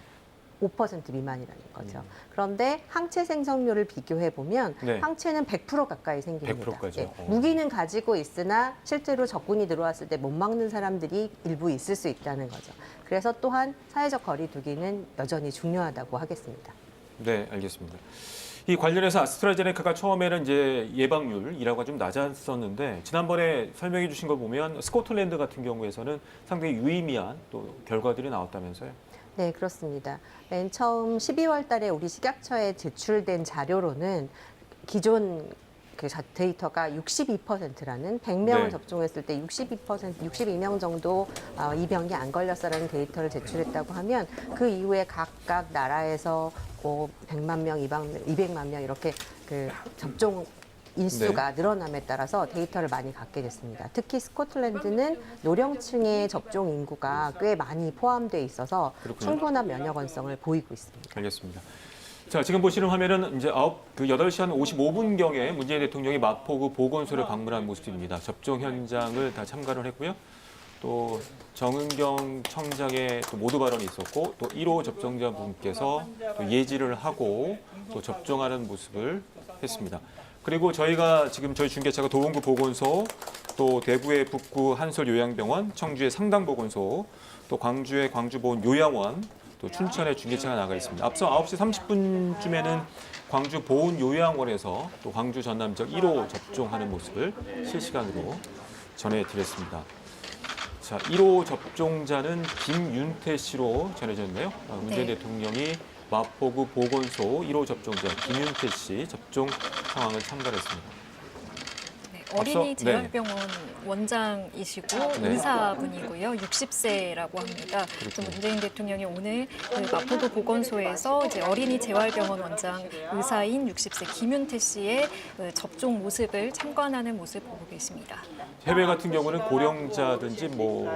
5% 미만이라는 거죠. 그런데 항체 생성률을 비교해 보면 항체는 100% 가까이 생깁니다. 100%까지요? 무기는 가지고 있으나 실제로 적군이 들어왔을 때 못 막는 사람들이 일부 있을 수 있다는 거죠. 그래서 또한 사회적 거리 두기는 여전히 중요하다고 하겠습니다. 네, 알겠습니다. 이 관련해서 아스트라제네카가 처음에는 이제 예방률이라고 좀 낮았었는데 지난번에 설명해 주신 걸 보면 스코틀랜드 같은 경우에서는 상당히 유의미한 또 결과들이 나왔다면서요? 네, 그렇습니다. 맨 처음 12월 달에 우리 식약처에 제출된 자료로는 기존 그 데이터가 62%라는 100명을 접종했을 때 62명 정도 이 병이 안 걸렸어라는 데이터를 제출했다고 하면 그 이후에 각각 나라에서 100만 명, 200만 명 이렇게 그 접종 인수가 늘어남에 따라서 데이터를 많이 갖게 됐습니다. 특히 스코틀랜드는 노령층의 접종 인구가 꽤 많이 포함되어 있어서 충분한 면역원성을 보이고 있습니다. 알겠습니다. 자, 지금 보시는 화면은 이제 8시 한 55분경에 문재인 대통령이 마포구 보건소를 방문한 모습입니다. 접종 현장을 다 참관을 했고요. 또 정은경 청장의 또 모두 발언이 있었고 또 1호 접종자분께서 또 예지를 하고 또 접종하는 모습을 했습니다. 그리고 저희가 지금 저희 중계차가 도봉구 보건소, 또 대구의 북구 한솔 요양병원, 청주의 상당보건소, 또 광주의 광주보건 요양원, 또 춘천의 중계차가 나가 있습니다. 앞서 9시 30분쯤에는 광주 보훈요양원에서 또 광주 전남 지역 1호 접종하는 모습을 실시간으로 전해드렸습니다. 자, 1호 접종자는 김윤태 씨로 전해졌네요. 문재인 대통령이 마포구 보건소 1호 접종자 김윤태 씨 접종 상황을 참가했습니다. 어린이 재활병원 원장이시고 네. 의사분이고요. 60세라고 합니다. 그래서 문재인 대통령이 오늘 그 마포구 보건소에서 이제 어린이 재활병원 원장 의사인 60세 김윤태 씨의 그 접종 모습을 참관하는 모습 보고 계십니다. 해외 같은 경우는 고령자든지 뭐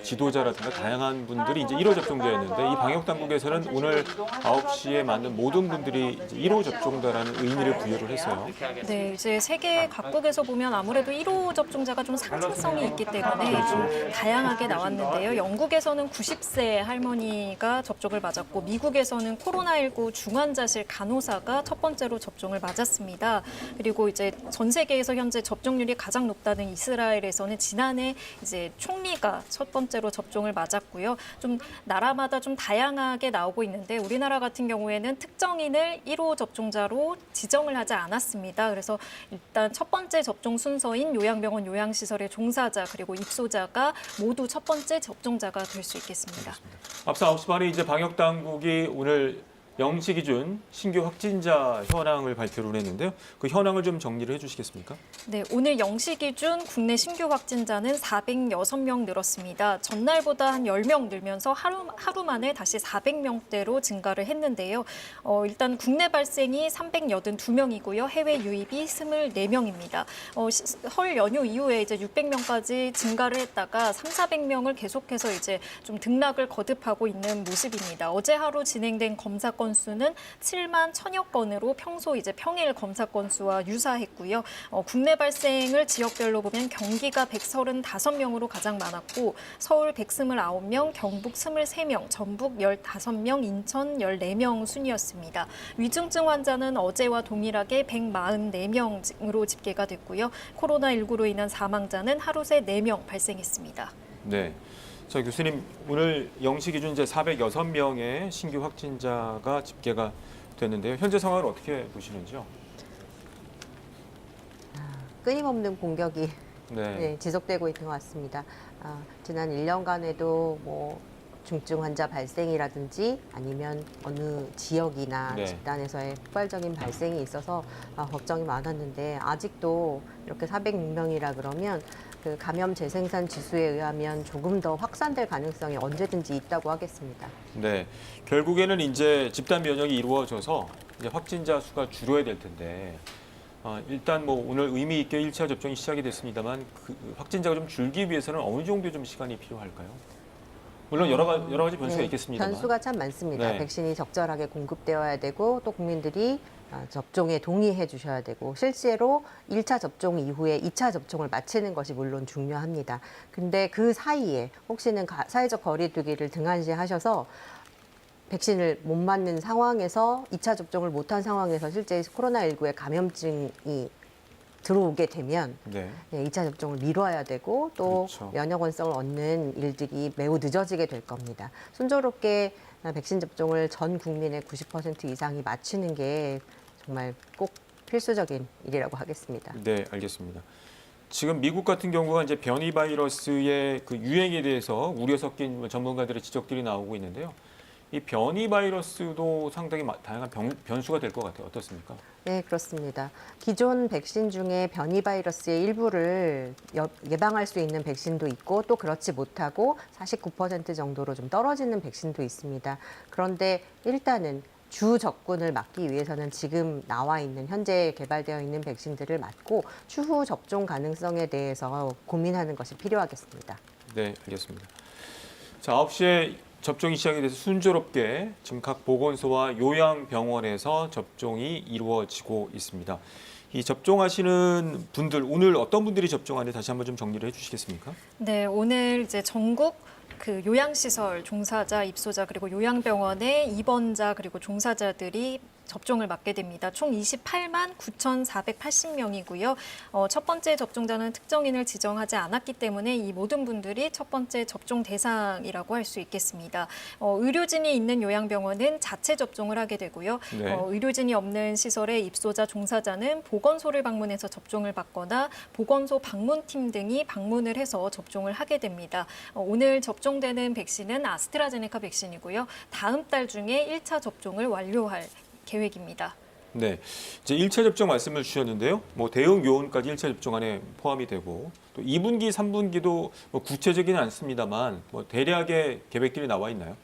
지도자라든가 다양한 분들이 이제 1호 접종자였는데 이 방역 당국에서는 오늘 9시에 맞는 모든 분들이 이제 1호 접종자라는 의미를 부여를 했어요. 네, 이제 세계 각국에서 보면 아무래도 1호 접종자가 좀 상징성이 있기 때문에 좀 다양하게 나왔는데요. 영국에서는 90세 할머니가 접종을 맞았고 미국에서는 코로나19 중환자실 간호사가 첫 번째로 접종을 맞았습니다. 그리고 이제 전 세계에서 현재 접종률이 가장 높다는 이스라엘에서는 지난해 이제 총리가 첫 번째로 접종을 맞았고요. 좀 나라마다 좀 다양하게 나오고 있는데 우리나라 같은 경우에는 특정인을 1호 접종자로 지정을 하지 않았습니다. 그래서 일단 첫 번째 접종 순서인 요양병원 요양시설의 종사자 그리고 입소자가 모두 첫 번째 접종자가 될 수 있겠습니다. 앞서 9시 반에 이제 방역 당국이 오늘 0시 기준 신규 확진자 현황을 발표를 했는데요. 그 현황을 좀 정리를 해주시겠습니까? 네, 오늘 0시 기준 국내 신규 확진자는 406명 늘었습니다. 전날보다 한 10명 늘면서 하루 만에 다시 400명대로 증가를 했는데요. 일단 국내 발생이 382명이고요. 해외 유입이 24명입니다. 설 연휴 이후에 이제 600명까지 증가를 했다가 300~400명을 계속해서 이제 좀 등락을 거듭하고 있는 모습입니다. 어제 하루 진행된 검사 건수는 7만 1000여 건으로 평소 이제 평일 검사 건수와 유사했고요. 국내 발생을 지역별로 보면 경기가 135명으로 가장 많았고 서울 129명, 경북 23명, 전북 15명, 인천 14명 순이었습니다. 위중증 환자는 어제와 동일하게 144명으로 집계가 됐고요. 코로나19로 인한 사망자는 하루 새 4명 발생했습니다. 네. 자, 교수님, 오늘 0시 기준 이제 406명의 신규 확진자가 집계가 됐는데요. 현재 상황을 어떻게 보시는지요? 끊임없는 공격이 네. 지속되고 있는 것 같습니다. 지난 1년간에도 뭐 중증 환자 발생이라든지 아니면 어느 지역이나 네. 집단에서의 폭발적인 발생이 있어서 걱정이 많았는데 아직도 이렇게 406명이라 그러면 그 감염 재생산 지수에 의하면 조금 더 확산될 가능성이 언제든지 있다고 하겠습니다. 네. 결국에는 이제 집단 면역이 이루어져서 이제 확진자 수가 줄어야 될 텐데 일단 뭐 오늘 의미 있게 1차 접종이 시작이 됐습니다만 그 확진자가 좀 줄기 위해서는 어느 정도 좀 시간이 필요할까요? 물론 여러 가지 변수가 있겠습니다만. 변수가 참 많습니다. 네. 백신이 적절하게 공급되어야 되고 또 국민들이 접종에 동의해 주셔야 되고 실제로 1차 접종 이후에 2차 접종을 마치는 것이 물론 중요합니다. 근데 그 사이에 혹시는 사회적 거리두기를 등한시하셔서 백신을 못 맞는 상황에서 2차 접종을 못한 상황에서 실제 코로나19의 감염증이 들어오게 되면 네. 2차 접종을 미뤄야 되고 또 그렇죠. 면역원성을 얻는 일들이 매우 늦어지게 될 겁니다. 순조롭게 백신 접종을 전 국민의 90% 이상이 마치는 게 정말 꼭 필수적인 일이라고 하겠습니다. 네, 알겠습니다. 지금 미국 같은 경우가 이제 변이 바이러스의 그 유행에 대해서 우려 섞인 전문가들의 지적들이 나오고 있는데요. 이 변이 바이러스도 상당히 다양한 변수가 될 것 같아요. 어떻습니까? 네, 그렇습니다. 기존 백신 중에 변이 바이러스의 일부를 예방할 수 있는 백신도 있고 또 그렇지 못하고 49% 정도로 좀 떨어지는 백신도 있습니다. 그런데 일단은 주 접근을 막기 위해서는 지금 나와 있는 현재 개발되어 있는 백신들을 맞고 추후 접종 가능성에 대해서 고민하는 것이 필요하겠습니다. 네, 알겠습니다. 자, 9시에 접종이 시작이 돼서 순조롭게 지금 각 보건소와 요양병원에서 접종이 이루어지고 있습니다. 이 접종하시는 분들, 오늘 어떤 분들이 접종하는지 다시 한번 좀 정리를 해주시겠습니까? 네, 오늘 이제 전국 그 요양시설 종사자, 입소자 그리고 요양병원의 입원자 그리고 종사자들이 접종을 맞게 됩니다. 총 28만 9,480명이고요. 첫 번째 접종자는 특정인을 지정하지 않았기 때문에 이 모든 분들이 첫 번째 접종 대상이라고 할 수 있겠습니다. 의료진이 있는 요양병원은 자체 접종을 하게 되고요. 네. 의료진이 없는 시설의 입소자, 종사자는 보건소를 방문해서 접종을 받거나 보건소 방문팀 등이 방문을 해서 접종을 하게 됩니다. 오늘 접종되는 백신은 아스트라제네카 백신이고요. 다음 달 중에 1차 접종을 완료할 계획입니다. 네, 이제 1차 접종 말씀을 주셨는데요. 뭐 대응 요원까지 1차 접종 안에 포함이 되고 또 2분기, 3분기도 뭐 구체적이는 않습니다만 뭐 대략의 계획들이 나와 있나요?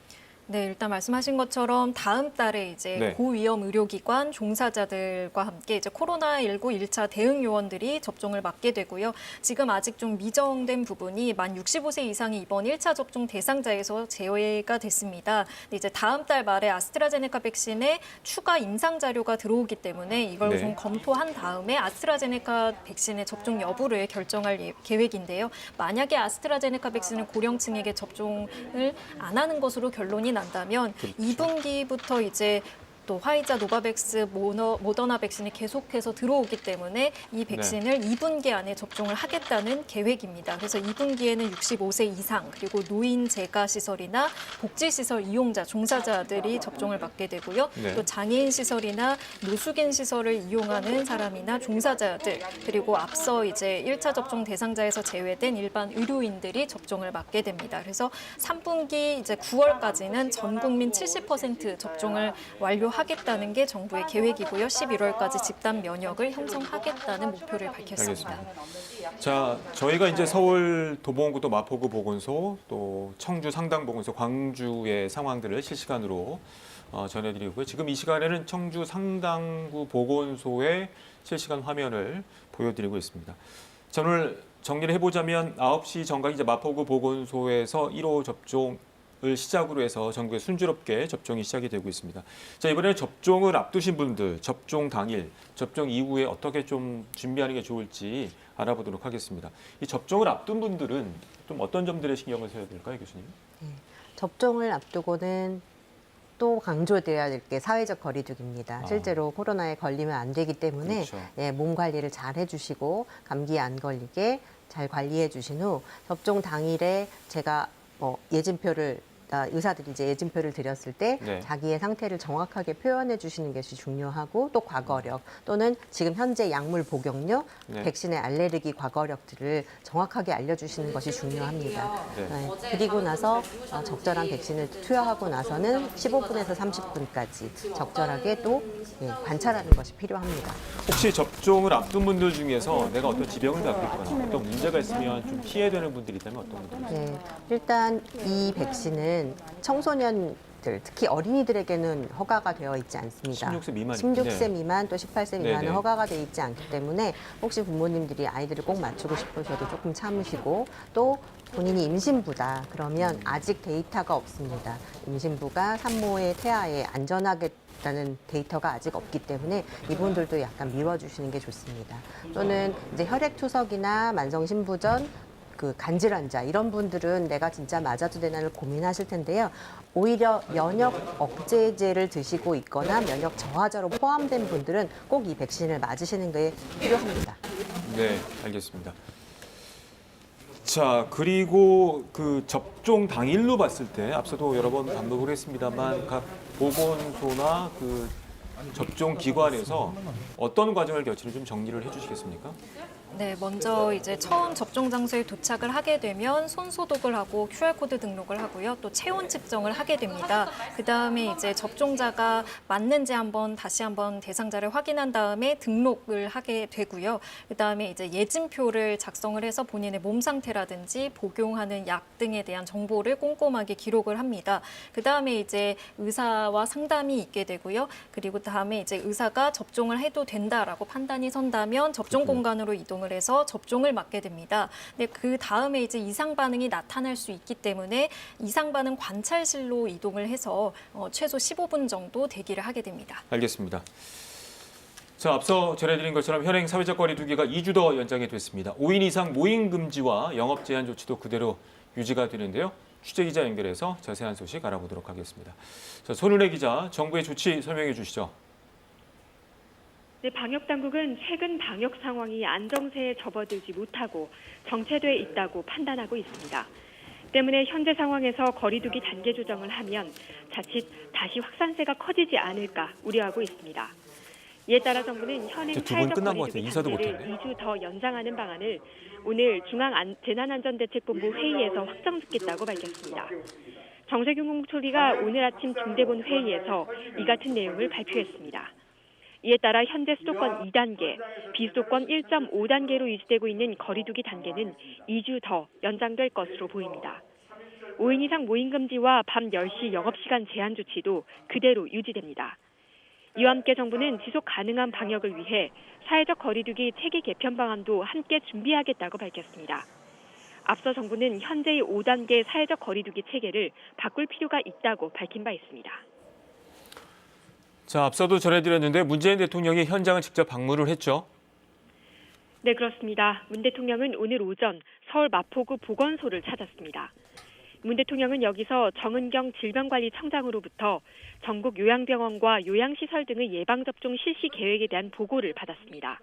네, 일단 말씀하신 것처럼 다음 달에 이제 네. 고위험 의료기관 종사자들과 함께 이제 코로나19 1차 대응 요원들이 접종을 맞게 되고요. 지금 아직 좀 미정된 부분이 만 65세 이상이 이번 1차 접종 대상자에서 제외가 됐습니다. 근데 이제 다음 달 말에 아스트라제네카 백신에 추가 임상 자료가 들어오기 때문에 이걸 네. 좀 검토한 다음에 아스트라제네카 백신의 접종 여부를 결정할 계획인데요. 만약에 아스트라제네카 백신을 고령층에게 접종을 안 하는 것으로 결론이 난다면 그렇죠. 2분기부터 이제 또 화이자, 노바백스, 모더나 백신이 계속해서 들어오기 때문에 이 백신을 2분기 안에 접종을 하겠다는 계획입니다. 그래서 2분기에는 65세 이상 그리고 노인 재가 시설이나 복지 시설 이용자, 종사자들이 접종을 받게 되고요. 네. 또 장애인 시설이나 노숙인 시설을 이용하는 사람이나 종사자들 그리고 앞서 이제 1차 접종 대상자에서 제외된 일반 의료인들이 접종을 받게 됩니다. 그래서 3분기 이제 9월까지는 전 국민 70% 접종을 완료하겠다는 게 정부의 계획이고요. 11월까지 집단 면역을 형성하겠다는 목표를 밝혔습니다. 알겠습니다. 자, 저희가 이제 서울 도보원구도 마포구 보건소, 또 청주 상당보건소, 광주의 상황들을 실시간으로 전해드리고요. 지금 이 시간에는 청주 상당구 보건소의 실시간 화면을 보여드리고 있습니다. 자, 오늘 정리를 해보자면 9시 정각 이제 마포구 보건소에서 1호 접종을 시작으로 해서 전국에 순조롭게 접종이 시작이 되고 있습니다. 자, 이번에 접종을 앞두신 분들, 접종 당일, 접종 이후에 어떻게 좀 준비하는 게 좋을지 알아보도록 하겠습니다. 이 접종을 앞둔 분들은 좀 어떤 점들에 신경을 써야 될까요, 교수님? 네, 접종을 앞두고는 또 강조되어야 될 게 사회적 거리두기입니다. 실제로 코로나에 걸리면 안 되기 때문에 그렇죠. 예, 몸 관리를 잘 해주시고 감기에 안 걸리게 잘 관리해 주신 후 접종 당일에 제가 예진표를 의사들이 이제 예진표를 드렸을 때 네. 자기의 상태를 정확하게 표현해 주시는 것이 중요하고 또 과거력 또는 지금 현재 약물 복용력, 네. 백신의 알레르기 과거력들을 정확하게 알려주시는 것이 중요합니다. 네. 그리고 나서 적절한 백신을 투여하고 나서는 15분에서 30분까지 적절하게 또 관찰하는 것이 필요합니다. 혹시 접종을 앞둔 분들 중에서 내가 어떤 지병을 갖고 있거나 어떤 문제가 있으면 좀 피해야 되는 분들이 있다면 어떤 분들이죠? 네, 일단 이 백신은 청소년들, 특히 어린이들에게는 허가가 되어 있지 않습니다. 16세 미만. 16세 미만 또 18세 미만은 네네. 허가가 되어 있지 않기 때문에 혹시 부모님들이 아이들을 꼭 맞추고 싶으셔도 조금 참으시고 또 본인이 임신부다 그러면 아직 데이터가 없습니다. 임신부가 산모의 태아에 안전하겠다는 데이터가 아직 없기 때문에 이분들도 약간 미뤄주시는 게 좋습니다. 또는 이제 혈액투석이나 만성신부전 간질 환자 이런 분들은 내가 진짜 맞아도 되나를 고민하실 텐데요. 오히려 면역 억제제를 드시고 있거나 면역 저하자로 포함된 분들은 꼭 이 백신을 맞으시는 게 필요합니다. 네, 알겠습니다. 자, 그리고 그 접종 당일로 봤을 때 앞서도 여러 번 반복을 했습니다만 각 보건소나 그 접종 기관에서 어떤 과정을 거치는지 좀 정리를 해주시겠습니까? 네, 먼저 이제 처음 접종 장소에 도착을 하게 되면 손 소독을 하고 QR코드 등록을 하고요. 또 체온 측정을 하게 됩니다. 그다음에 이제 접종자가 맞는지 다시 한번 대상자를 확인한 다음에 등록을 하게 되고요. 그다음에 이제 예진표를 작성을 해서 본인의 몸 상태라든지 복용하는 약 등에 대한 정보를 꼼꼼하게 기록을 합니다. 그다음에 이제 의사와 상담이 있게 되고요. 그리고 다음에 이제 의사가 접종을 해도 된다라고 판단이 선다면 접종 공간으로 이동 이동을 해서 접종을 맞게 됩니다. 근데 그 다음에 이제 이상 반응이 나타날 수 있기 때문에 이상 반응 관찰실로 이동을 해서 최소 15분 정도 대기를 하게 됩니다. 알겠습니다. 자, 앞서 전해드린 것처럼 현행 사회적 거리두기가 2주 더 연장이 됐습니다. 5인 이상 모임 금지와 영업 제한 조치도 그대로 유지가 되는데요. 취재기자 연결해서 자세한 소식 알아보도록 하겠습니다. 자, 손은혜 기자, 정부의 조치 설명해 주시죠. 네, 방역당국은 최근 방역 상황이 안정세에 접어들지 못하고 정체돼 있다고 판단하고 있습니다. 때문에 현재 상황에서 거리두기 단계 조정을 하면 자칫 다시 확산세가 커지지 않을까 우려하고 있습니다. 이에 따라 정부는 현행 사회적 거리두기 단계를 2주 더 연장하는 방안을 오늘 중앙재난안전대책본부 회의에서 확정짓겠다고 밝혔습니다. 정세균 국무총리가 오늘 아침 중대본 회의에서 이 같은 내용을 발표했습니다. 이에 따라 현재 수도권 2단계, 비수도권 1.5단계로 유지되고 있는 거리두기 단계는 2주 더 연장될 것으로 보입니다. 5인 이상 모임 금지와 밤 10시 영업시간 제한 조치도 그대로 유지됩니다. 이와 함께 정부는 지속 가능한 방역을 위해 사회적 거리두기 체계 개편 방안도 함께 준비하겠다고 밝혔습니다. 앞서 정부는 현재의 5단계 사회적 거리두기 체계를 바꿀 필요가 있다고 밝힌 바 있습니다. 자, 앞서도 전해드렸는데 문재인 대통령이 현장을 직접 방문을 했죠. 네, 그렇습니다. 문 대통령은 오늘 오전 서울 마포구 보건소를 찾았습니다. 문 대통령은 여기서 정은경 질병관리청장으로부터 전국 요양병원과 요양시설 등의 예방접종 실시 계획에 대한 보고를 받았습니다.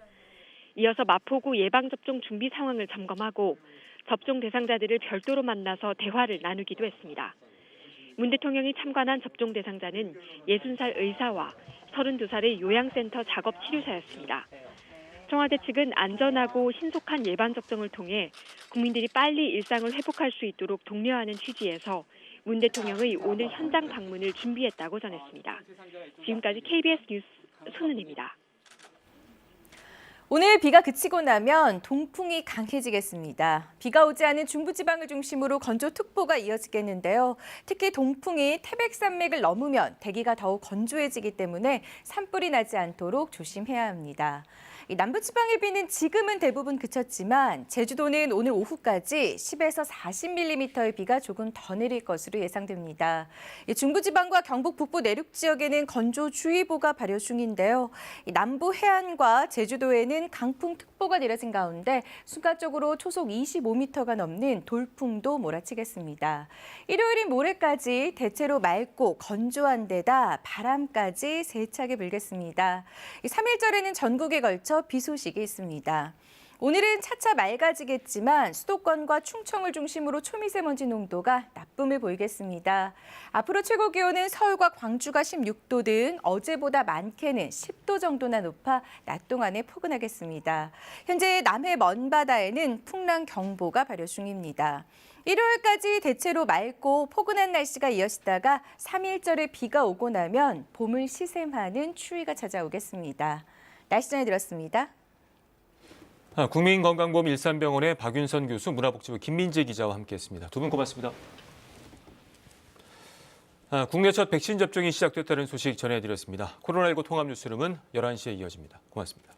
이어서 마포구 예방접종 준비 상황을 점검하고 접종 대상자들을 별도로 만나서 대화를 나누기도 했습니다. 문 대통령이 참관한 접종 대상자는 60살 의사와 32살의 요양센터 작업치료사였습니다. 청와대 측은 안전하고 신속한 예방접종을 통해 국민들이 빨리 일상을 회복할 수 있도록 독려하는 취지에서 문 대통령의 오늘 현장 방문을 준비했다고 전했습니다. 지금까지 KBS 뉴스 손은혜입니다. 오늘 비가 그치고 나면 동풍이 강해지겠습니다. 비가 오지 않은 중부지방을 중심으로 건조특보가 이어지겠는데요. 특히 동풍이 태백산맥을 넘으면 대기가 더욱 건조해지기 때문에 산불이 나지 않도록 조심해야 합니다. 남부지방의 비는 지금은 대부분 그쳤지만 제주도는 오늘 오후까지 10에서 40mm의 비가 조금 더 내릴 것으로 예상됩니다. 중부지방과 경북 북부 내륙 지역에는 건조주의보가 발효 중인데요. 남부 해안과 제주도에는 강풍특보가 내려진 가운데 순간적으로 초속 25m가 넘는 돌풍도 몰아치겠습니다. 일요일인 모레까지 대체로 맑고 건조한 데다 바람까지 세차게 불겠습니다. 3일절에는 전국에 걸쳐 비 소식이 있습니다. 오늘은 차차 맑아지겠지만 수도권과 충청을 중심으로 초미세먼지 농도가 나쁨을 보이겠습니다. 앞으로 최고 기온은 서울과 광주가 16도 등 어제보다 많게는 10도 정도나 높아 낮 동안에 포근하겠습니다. 현재 남해 먼바다에는 풍랑경보가 발효 중입니다. 일요일까지 대체로 맑고 포근한 날씨가 이어지다가 3일절에 비가 오고 나면 봄을 시샘하는 추위가 찾아오겠습니다. 날씨 전해드렸습니다. 국민건강보험 일산병원의 박윤선 교수, 문화복지부 김민재 기자와 함께했습니다. 두 분 고맙습니다. 국내 첫 백신 접종이 시작됐다는 소식 전해드렸습니다. 코로나19 통합뉴스룸은 11시에 이어집니다. 고맙습니다.